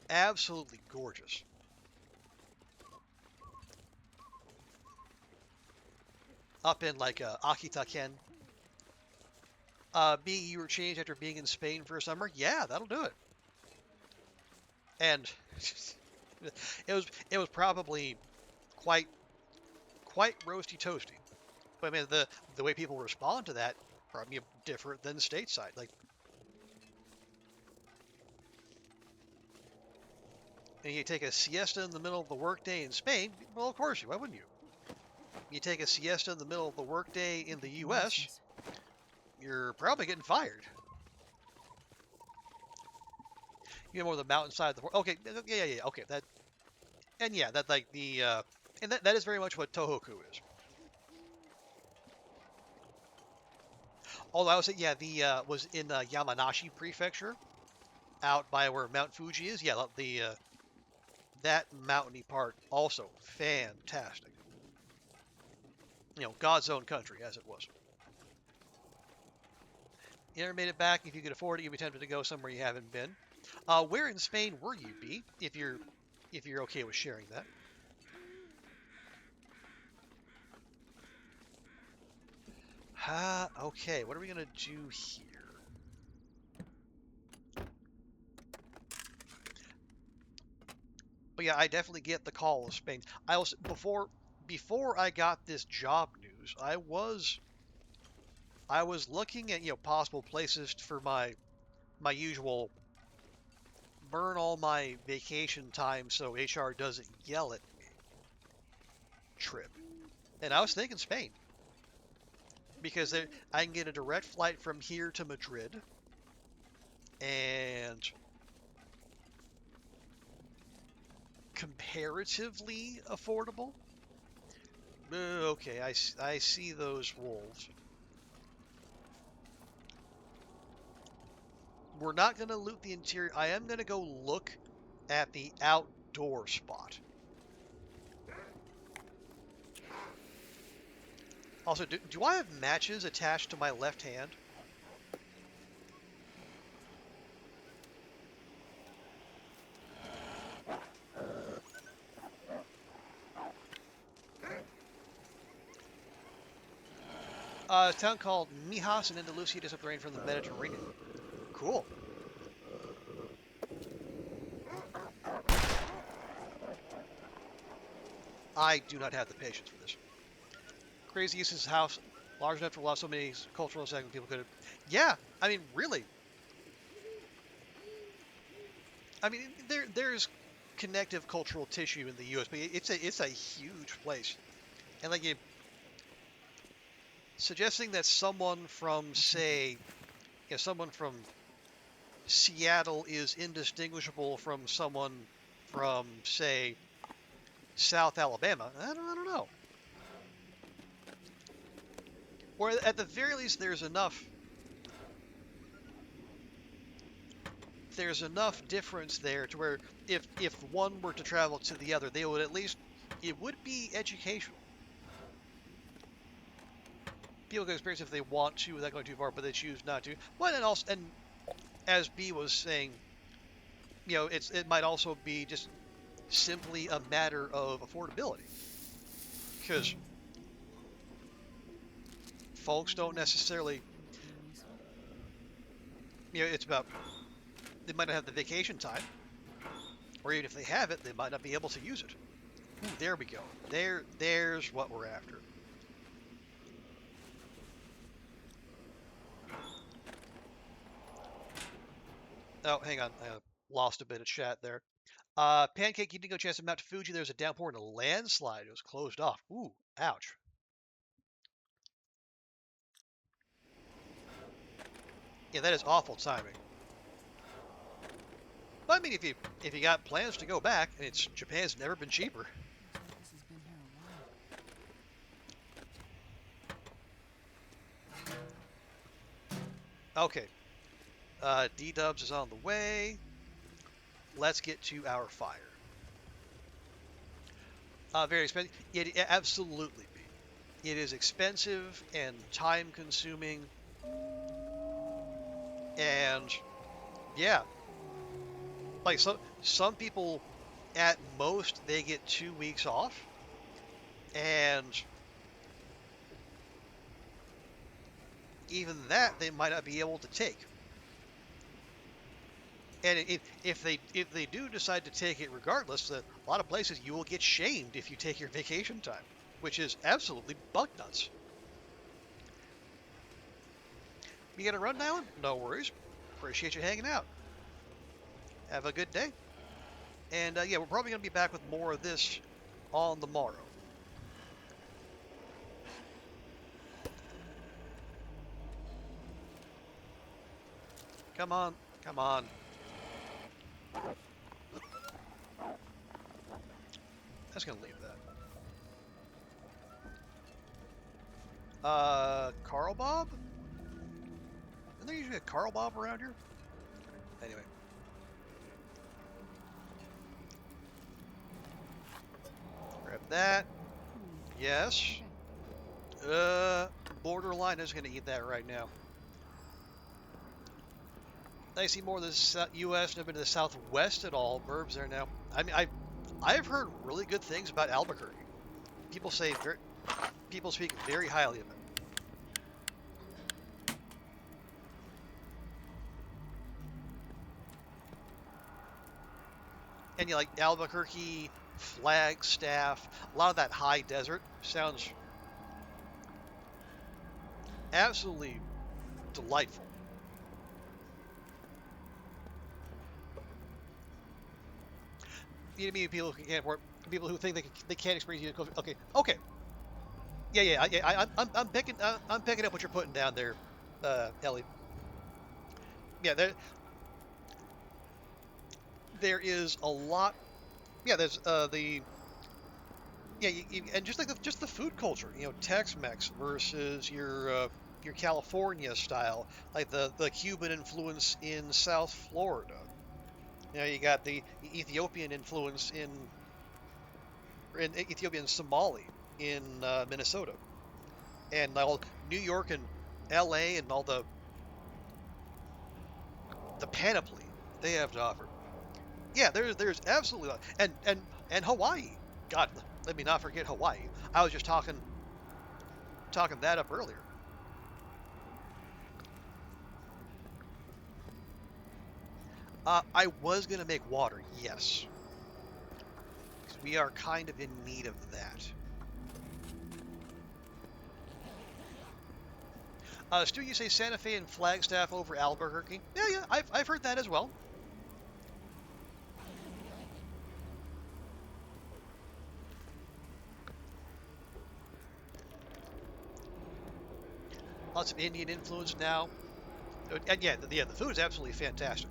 Absolutely gorgeous. Up in like Akita-ken. Being you were changed after being in Spain for a summer, yeah, that'll do it. And it was probably quite roasty toasty. But I mean, the way people respond to that probably different than stateside. Like, and you take a siesta in the middle of the workday in Spain. Well, of course why wouldn't you? You take a siesta in the middle of the workday in the U.S. you're probably getting fired. You know, more the mountainside. Okay, yeah. Okay, that and yeah, that like the and that is very much what Tohoku is. Although I would say, yeah, the was in Yamanashi Prefecture, out by where Mount Fuji is. Yeah, the that mountainy part also fantastic. You know, God's own country as it was. You never made it back. If you could afford it, you'd be tempted to go somewhere you haven't been. Where in Spain were you, B? If you're okay with sharing that. Okay. What are we gonna do here? But yeah, I definitely get the call of Spain. I also before I got this job news, I was looking at possible places for my usual burn all my vacation time so HR doesn't yell at me trip. And I was thinking Spain because I can get a direct flight from here to Madrid and comparatively affordable. Okay, I see those wolves. We're not going to loot the interior. I am going to go look at the outdoor spot. Also, do I have matches attached to my left hand? A town called Mijas in Andalusia, just up the range from the Mediterranean. Cool. I do not have the patience for this. Crazy uses house large enough to allow so many cultural segment people could. Yeah, I mean, really. I mean, there's connective cultural tissue in the U.S., but it's a huge place, and like suggesting that someone from say, someone from Seattle is indistinguishable from someone from say South Alabama. I don't know. Or at the very least, there's enough difference there to where if one were to travel to the other, they would at least it would be educational. People can experience if they want to without going too far, but they choose not to. Well, and as B was saying, it might also be just simply a matter of affordability, because folks don't necessarily, it's about they might not have the vacation time, or even if they have it, they might not be able to use it. Ooh, there we go. There's what we're after. Oh, hang on. I lost a bit of chat there. Pancake, you didn't go chance to Mount Fuji. There was a downpour and a landslide. It was closed off. Ooh, ouch. Yeah, that is awful timing. But I mean, if you got plans to go back, and Japan's never been cheaper. This has been here a while. Okay. D-Dubs is on the way. Let's get to our fire. Very expensive. It absolutely be. It is expensive and time-consuming, and yeah, like some people, at most they get 2 weeks off, and even that they might not be able to take. And if they do decide to take it regardless, a lot of places you will get shamed if you take your vacation time, which is absolutely bug nuts. You gonna run, Nylan? No worries. Appreciate you hanging out. Have a good day. And yeah, we're probably gonna be back with more of this on the morrow. Come on. Come on. That's gonna leave that. Carl Bob? Isn't there usually a Carl Bob around here? Anyway. Grab that. Yes. Borderline is gonna eat that right now. I see more of the U.S. Never been to the Southwest at all. Burbs there now. I mean, I've heard really good things about Albuquerque. People say people speak very highly of it. And you like Albuquerque, Flagstaff, a lot of that high desert sounds absolutely delightful. You mean people who can't afford, people who think they can't experience you. Okay, okay, yeah. I'm picking up what you're putting down there, Ellie. Yeah, there is a lot. Yeah, there's and just like just the food culture, Tex-Mex versus your California style, like the Cuban influence in South Florida. You got the Ethiopian influence in Ethiopian Somali in Minnesota, and all New York and L.A. and all the panoply they have to offer. Yeah, there's absolutely and Hawaii. God, let me not forget Hawaii. I was just talking that up earlier. I was gonna make water, yes, because we are kind of in need of that. Stu, you say Santa Fe and Flagstaff over Albuquerque? Yeah, I've heard that as well. Lots of Indian influence now, and the food is absolutely fantastic.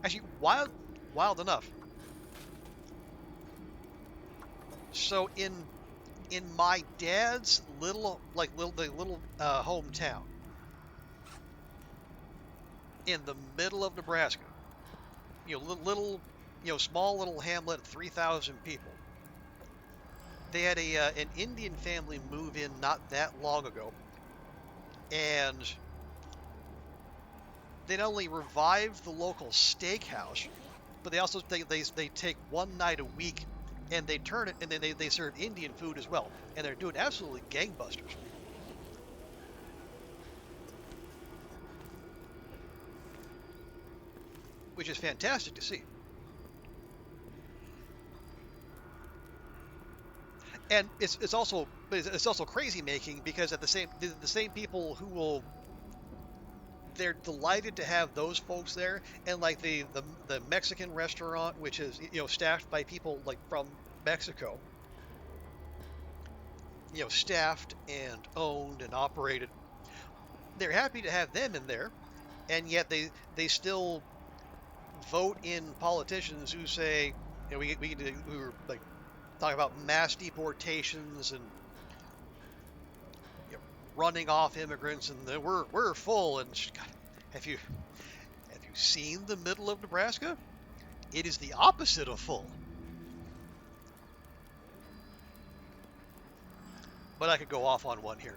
Actually, wild enough. So in my dad's little hometown in the middle of Nebraska, small little hamlet, 3,000 people. They had an Indian family move in not that long ago, and they not only revived the local steakhouse, but they also they take one night a week and they turn it, and then they serve Indian food as well, and they're doing absolutely gangbusters. Which is fantastic to see. And it's also crazy making, because at the same people who will, they're delighted to have those folks there, and like the Mexican restaurant, which is staffed by people like from Mexico, staffed and owned and operated. They're happy to have them in there, and yet they still vote in politicians who say, we were like talking about mass deportations and running off immigrants, and we're full. And God, have you seen the middle of Nebraska? It is the opposite of full. But I could go off on one here.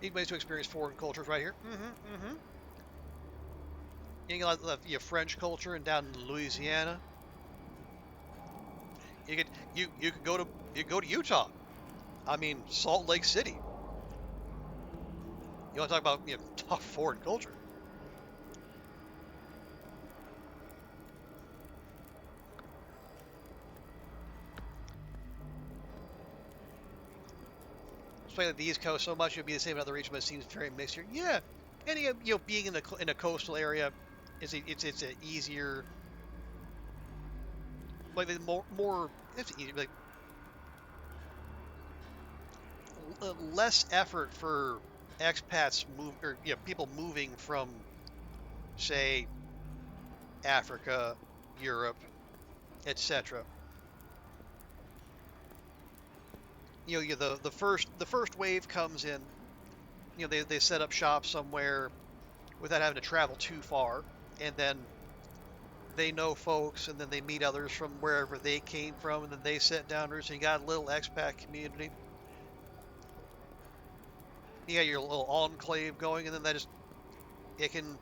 Anybody's to experience foreign cultures right here. You got your French culture, and down in Louisiana. You could go to Utah. I mean, Salt Lake City. You want to talk about tough foreign culture? Especially like the East Coast, so much it would be the same in other regions, but it seems very mixed here. Yeah, and being in a coastal area, it's an easier, like more it's easier, like less effort for expats people moving from say, Africa, Europe, etc. The first wave comes in. They set up shop somewhere without having to travel too far, and then they know folks, and then they meet others from wherever they came from, and then they set down roots, and you got a little expat community. You got your little enclave going, and then it can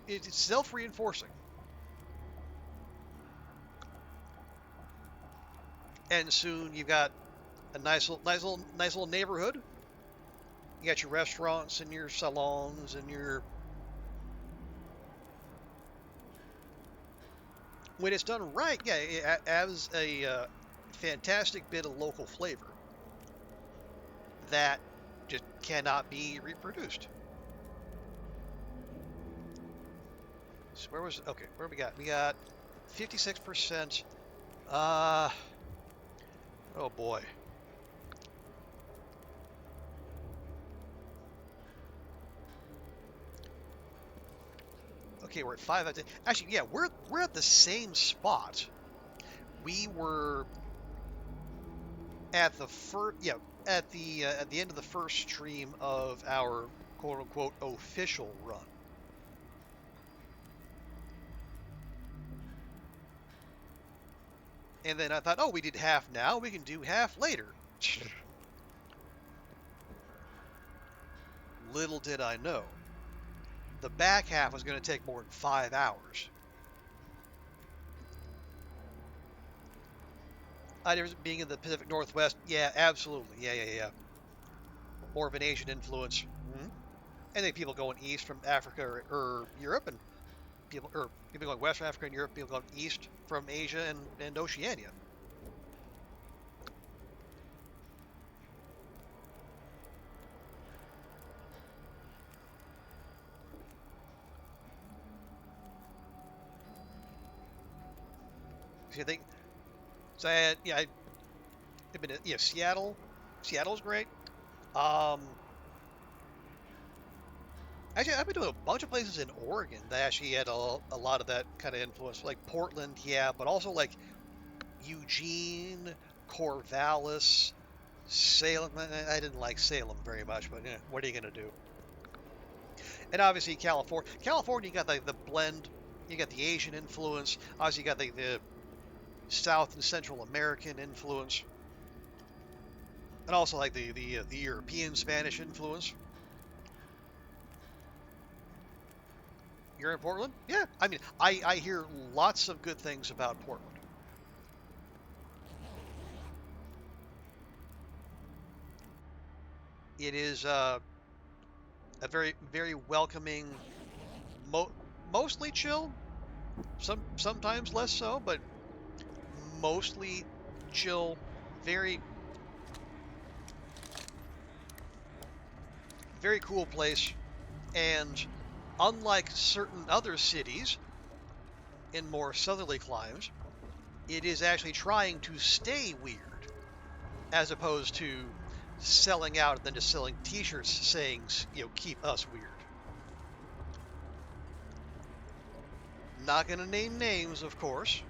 it's self-reinforcing, and soon you've got a nice little neighborhood. You got your restaurants and your salons and when it's done right, yeah, it adds a fantastic bit of local flavor that just cannot be reproduced. So where we got? We got 56%. Oh boy. Okay, we're at 5 out of 10. Actually, yeah, we're at the same spot. We were at the at the end of the first stream of our quote unquote official run. And then I thought, oh, we did half now, we can do half later. Little did I know, the back half was going to take more than 5 hours. Being in the Pacific Northwest, yeah, absolutely, yeah. More of an Asian influence. Mm-hmm. And then people going east from Africa or Europe, and people going west from Africa and Europe, people going east from Asia and Oceania. So I think so. I've been to Seattle. Seattle's great. Actually, I've been to a bunch of places in Oregon that actually had a lot of that kind of influence, like Portland, yeah, but also like Eugene, Corvallis, Salem. I didn't like Salem very much, but what are you gonna do? And obviously California. California, you got the blend. You got the Asian influence. Obviously, you got the South and Central American influence, and also like the European Spanish influence. You're in Portland? Yeah. I mean, I hear lots of good things about Portland. It is a very, very welcoming, mostly chill. Sometimes less so, but mostly chill. Very, very cool place. And unlike certain other cities in more southerly climes, it is actually trying to stay weird, as opposed to selling out and then just selling t-shirts saying, keep us weird. Not gonna name names, of course.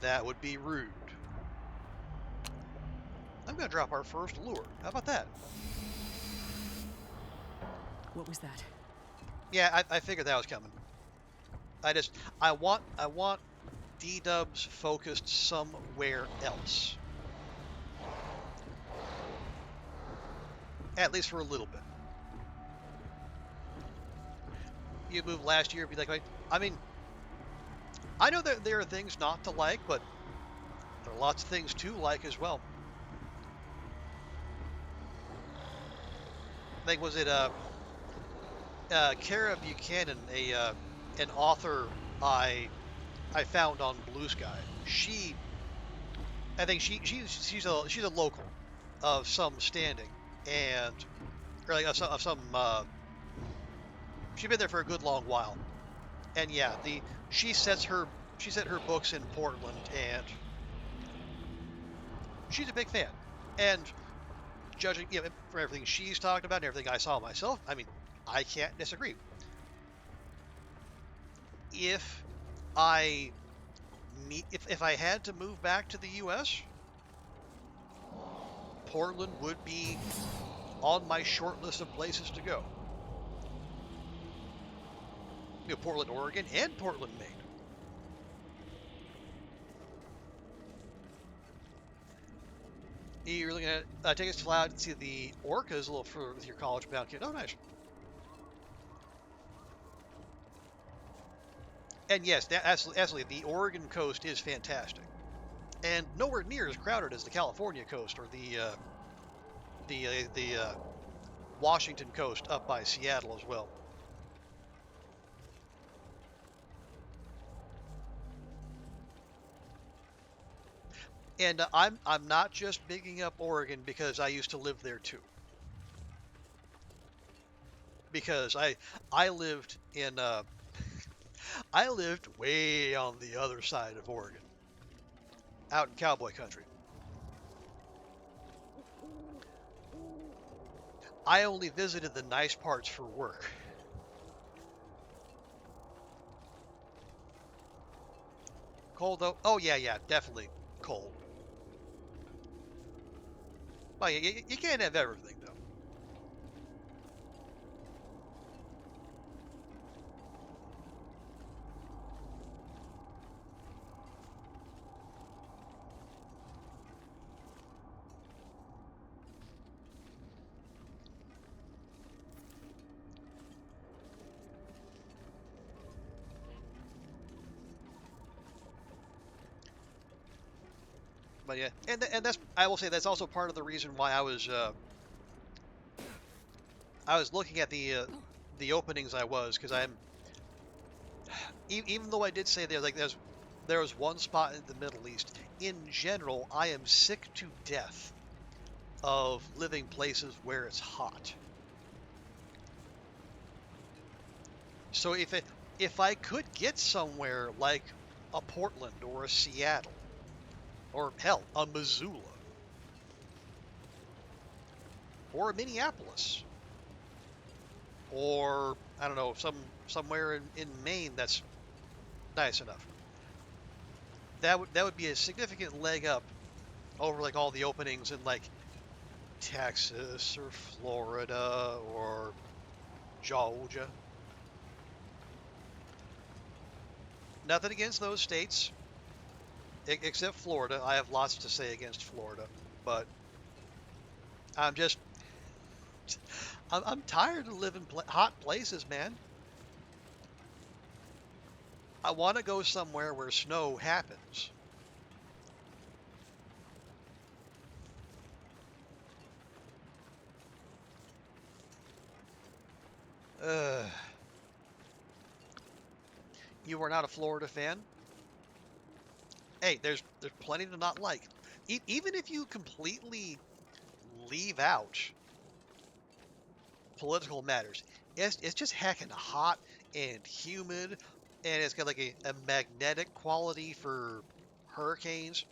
That would be rude. I'm gonna drop our first lure. How about that? What was that? Yeah, I figured that was coming. I want D-dubs focused somewhere else. At least for a little bit. You moved last year, be like, I mean, I know that there are things not to like, but there are lots of things to like as well. I think, was it Kara Buchanan, an author I found on Blue Sky. I think she's a local of some standing, and or like of some she's been there for a good long while, and yeah, she set her books in Portland, and she's a big fan, and judging from everything she's talked about and everything I saw myself, I mean, I can't disagree. if I if I had to move back to the U.S., Portland would be on my short list of places to go. Portland, Oregon, and Portland, Maine. You're looking at take us to fly out and see the orcas a little further with your college-bound kid. Oh, nice. And yes, absolutely, the Oregon coast is fantastic, and nowhere near as crowded as the California coast or the Washington coast up by Seattle as well. And I'm not just bigging up Oregon because I used to live there too. Because I lived in I lived way on the other side of Oregon, out in cowboy country. I only visited the nice parts for work. Cold though? Oh yeah, definitely cold. Well, you can't have everything though. But yeah, and that's I will say that's also part of the reason why I was looking at the openings I was because I'm even though I did say there was one spot in the Middle East. In general, I am sick to death of living places where it's hot. So if I could get somewhere like a Portland or a Seattle or hell a Missoula or a Minneapolis or I don't know somewhere in Maine that's nice enough. That would be a significant leg up over like all the openings in like Texas or Florida or Georgia. Nothing against those states, except Florida. I have lots to say against Florida, but I'm just I'm tired of living hot places, man. I want to go somewhere where snow happens. Uh, you are not a Florida fan? Hey, there's plenty to not like. Even if you completely leave out political matters, it's just heckin' hot and humid, and it's got like a magnetic quality for hurricanes.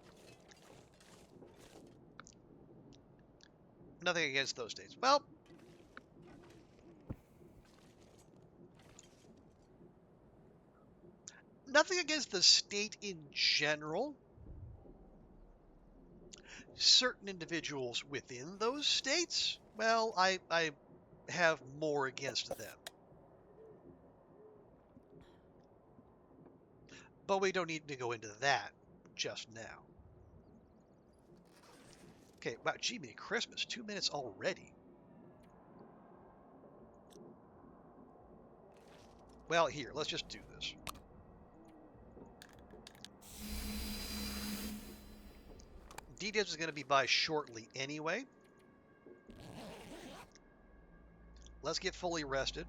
Nothing against those states. Well, nothing against the state in general. Certain individuals within those states, well, I have more against them. But we don't need to go into that just now. Okay, wow, gee, Merry Christmas. 2 minutes already. Well, here, let's just do this. D-Dibs is going to be by shortly anyway. Let's get fully rested.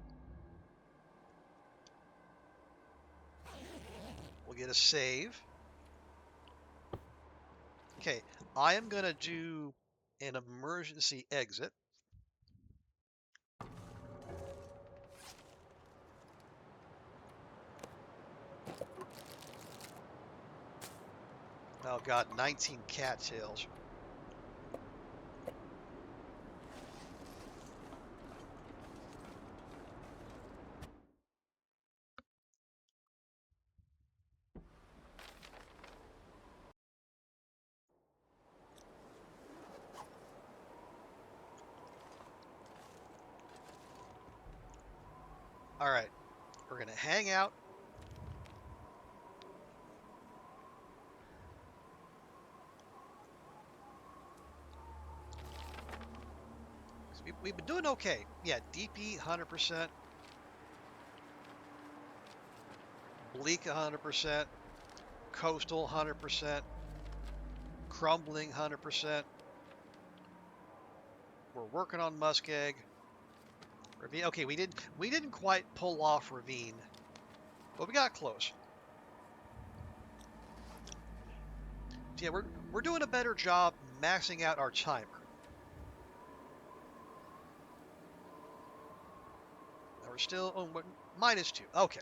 We'll get a save. Okay, I am going to do an emergency exit. Oh god, 19 cattails. All right, we're gonna hang out. We've been doing okay. Yeah, DP 100%, bleak 100%, coastal 100%, crumbling 100%. We're working on muskeg. Ravine. Okay, we didn't quite pull off ravine, but we got close. So yeah, we're doing a better job maxing out our timer. We're still -2. Okay,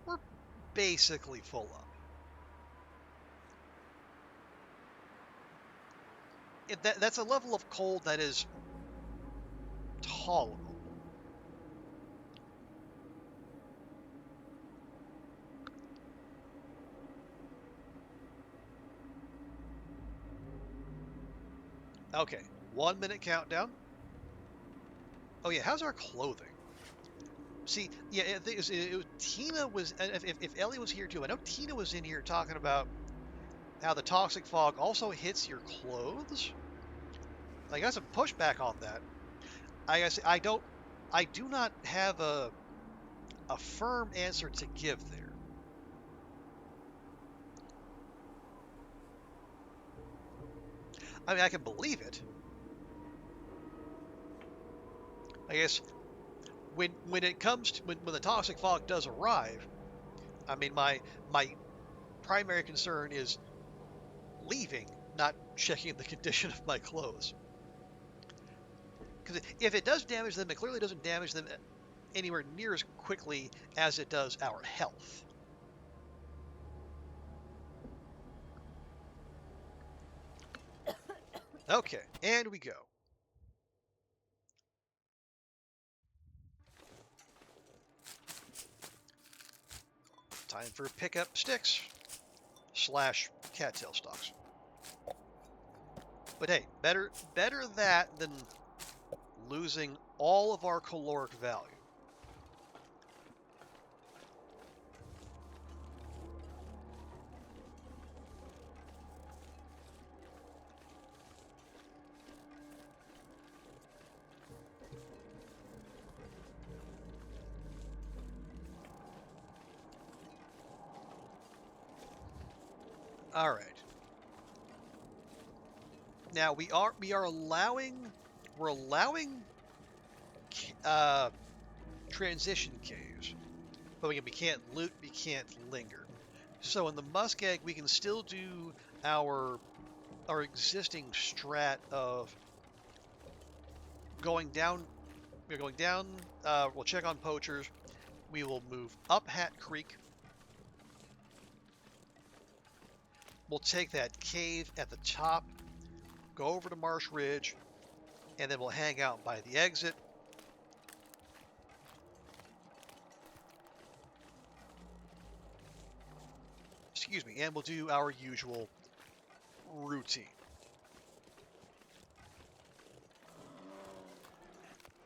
we're basically full up. That's a level of cold that is tolerable. Okay, 1 minute countdown. Oh yeah, how's our clothing? See, yeah, Tina was. If Ellie was here too, I know Tina was in here talking about how the toxic fog also hits your clothes. I got some pushback on that. I guess I do not have a firm answer to give there. I mean, I can believe it. I guess when it comes to when the toxic fog does arrive, I mean my primary concern is leaving, not checking the condition of my clothes. Because if it does damage them, it clearly doesn't damage them anywhere near as quickly as it does our health. Okay, and we go. Time for pickup sticks / cattail stalks. But hey, better that than losing all of our caloric value. All right. Now we're allowing uh, transition caves, but we can't loot, we can't linger. So in the muskeg, we can still do our existing strat of going down. We're going down. We'll check on poachers. We will move up Hat Creek. We'll take that cave at the top, go over to Marsh Ridge, and then we'll hang out by the exit. Excuse me, and we'll do our usual routine.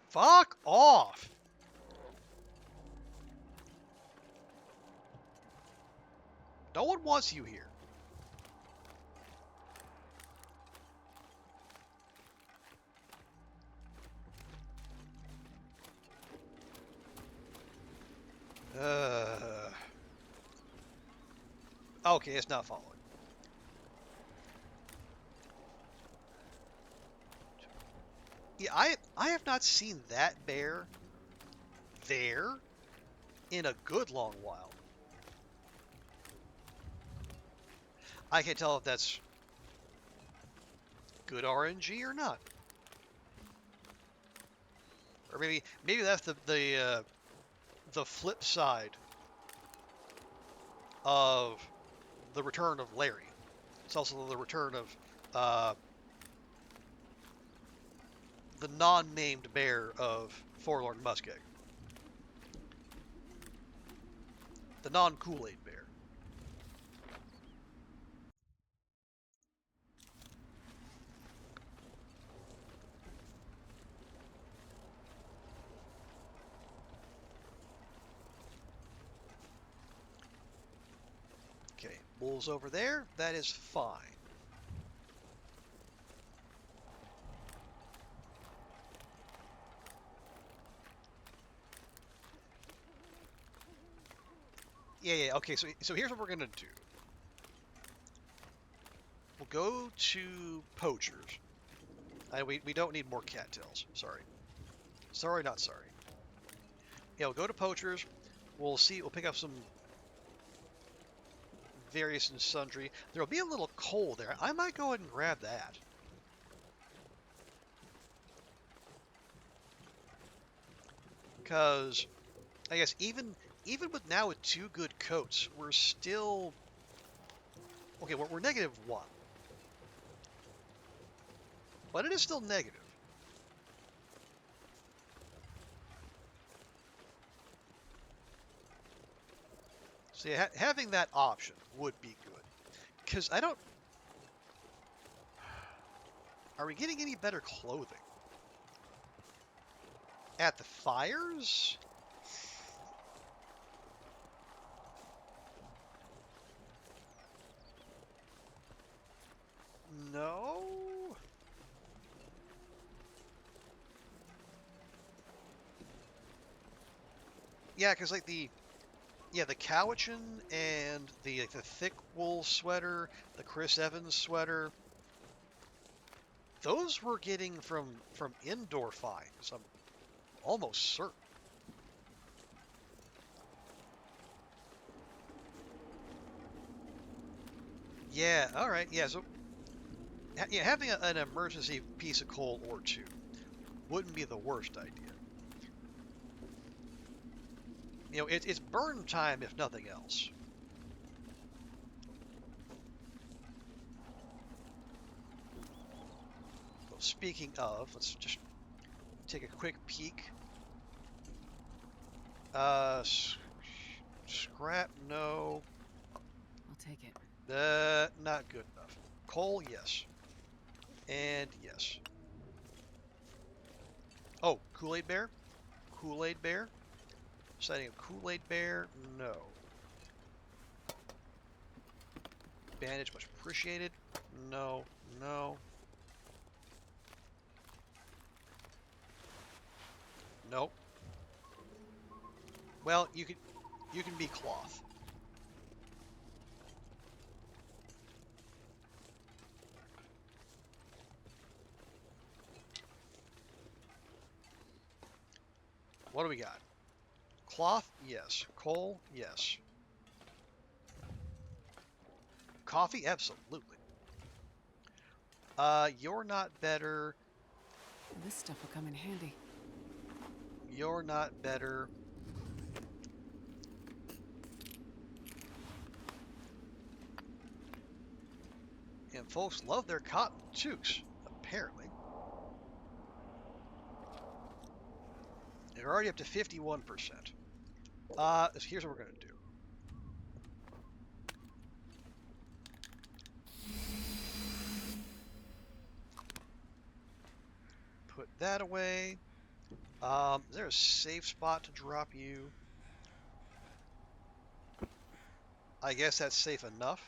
Fuck off! No one wants you here. Okay, it's not following. Yeah, I have not seen that bear there in a good long while. I can't tell if that's good RNG or not. Or maybe that's the flip side of the return of Larry. It's also the return of the non-named bear of Forlorn Muskeg. The non-Kool-Aid bear. Wolves over there. That is fine. Yeah. Okay, so here's what we're gonna do. We'll go to poachers. We don't need more cattails. Sorry. Sorry, not sorry. Yeah, we'll go to poachers. We'll see. We'll pick up some various and sundry. There'll be a little coal there. I might go ahead and grab that. Because I guess even with now with 2 good coats, we're still okay. We're -1, but it is still negative. So yeah, having that option would be good. Because I don't. Are we getting any better clothing at the fires? No. Yeah, because like the Cowichan and the thick wool sweater, the Chris Evans sweater, those we're getting from indoor finds. I'm almost certain. Yeah. All right. Yeah. So yeah, having an emergency piece of coal or two wouldn't be the worst idea. You know, it's burn time if nothing else. So speaking of, let's just take a quick peek. Scrap, no. I'll take it. Not good enough. Coal, yes. And yes. Oh, Kool-Aid Bear? Kool-Aid Bear? Sighting a Kool-Aid Bear? No. Bandage, much appreciated. No, no. Nope. Well, you can be cloth. What do we got? Cloth, yes. Coal, yes. Coffee, absolutely. You're not better. This stuff will come in handy. You're not better. And folks love their cotton toques, apparently. They're already up to 51%. Here's what we're going to do. Put that away. Is there a safe spot to drop you? I guess that's safe enough.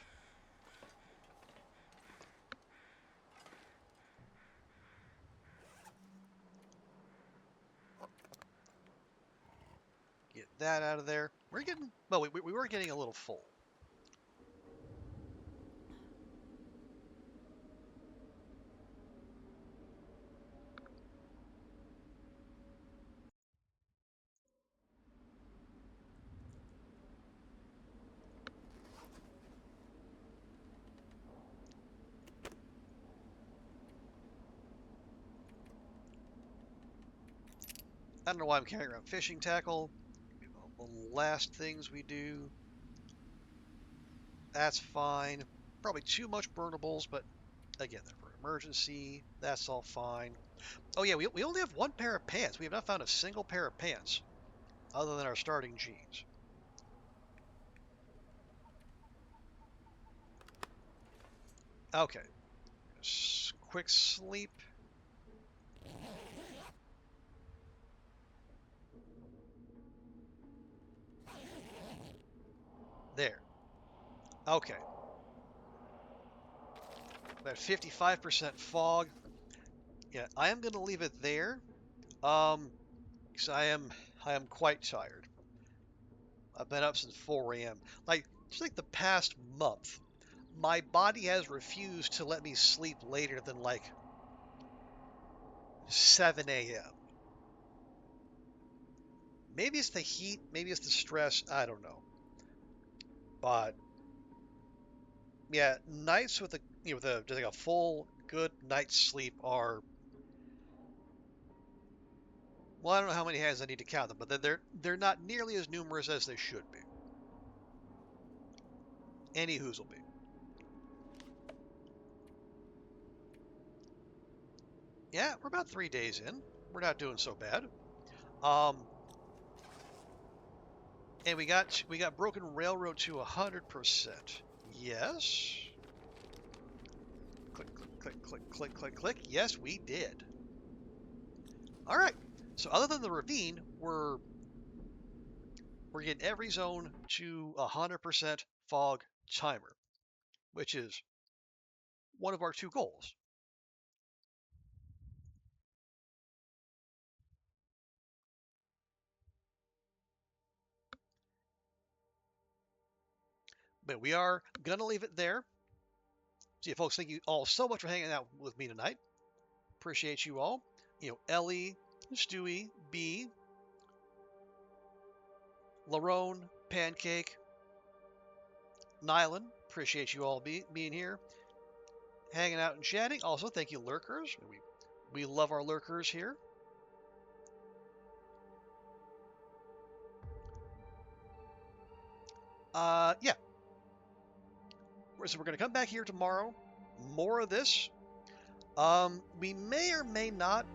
Get that out of there. We're getting, well, we were getting a little full. I don't know why I'm carrying around fishing tackle. The last things we do. That's fine. Probably too much burnables, but again, they're for emergency. That's all fine. Oh yeah, we only have 1 pair of pants. We have not found a single pair of pants other than our starting jeans. Okay. Quick sleep. There. Okay. About 55% fog. Yeah, I am going to leave it there. Because I am quite tired. I've been up since 4 a.m. Just like the past month, my body has refused to let me sleep later than like 7 a.m. Maybe it's the heat, maybe it's the stress, I don't know. But yeah, nights with just like a full good night's sleep are, well, I don't know how many hands I need to count them, but they're not nearly as numerous as they should be. Any who's will be. Yeah, we're about 3 days in. We're not doing so bad. Um, and we got broken railroad to 100%. Yes. Click, click, click, click, click, click, click. Yes, we did. All right. So other than the ravine, we're getting every zone to 100% fog timer, which is one of our two goals. But we are gonna leave it there. So, you folks, thank you all so much for hanging out with me tonight. Appreciate you all. Ellie, Stewie, B, Larone, Pancake, Nylan. Appreciate you all being here, hanging out and chatting. Also, thank you, lurkers. We love our lurkers here. Yeah. So we're gonna come back here tomorrow. More of this. We may or may not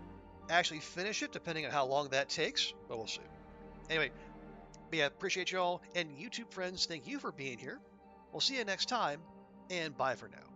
actually finish it, depending on how long that takes, but we'll see. Anyway, but yeah, appreciate you all, and YouTube friends, thank you for being here. We'll see you next time, and bye for now.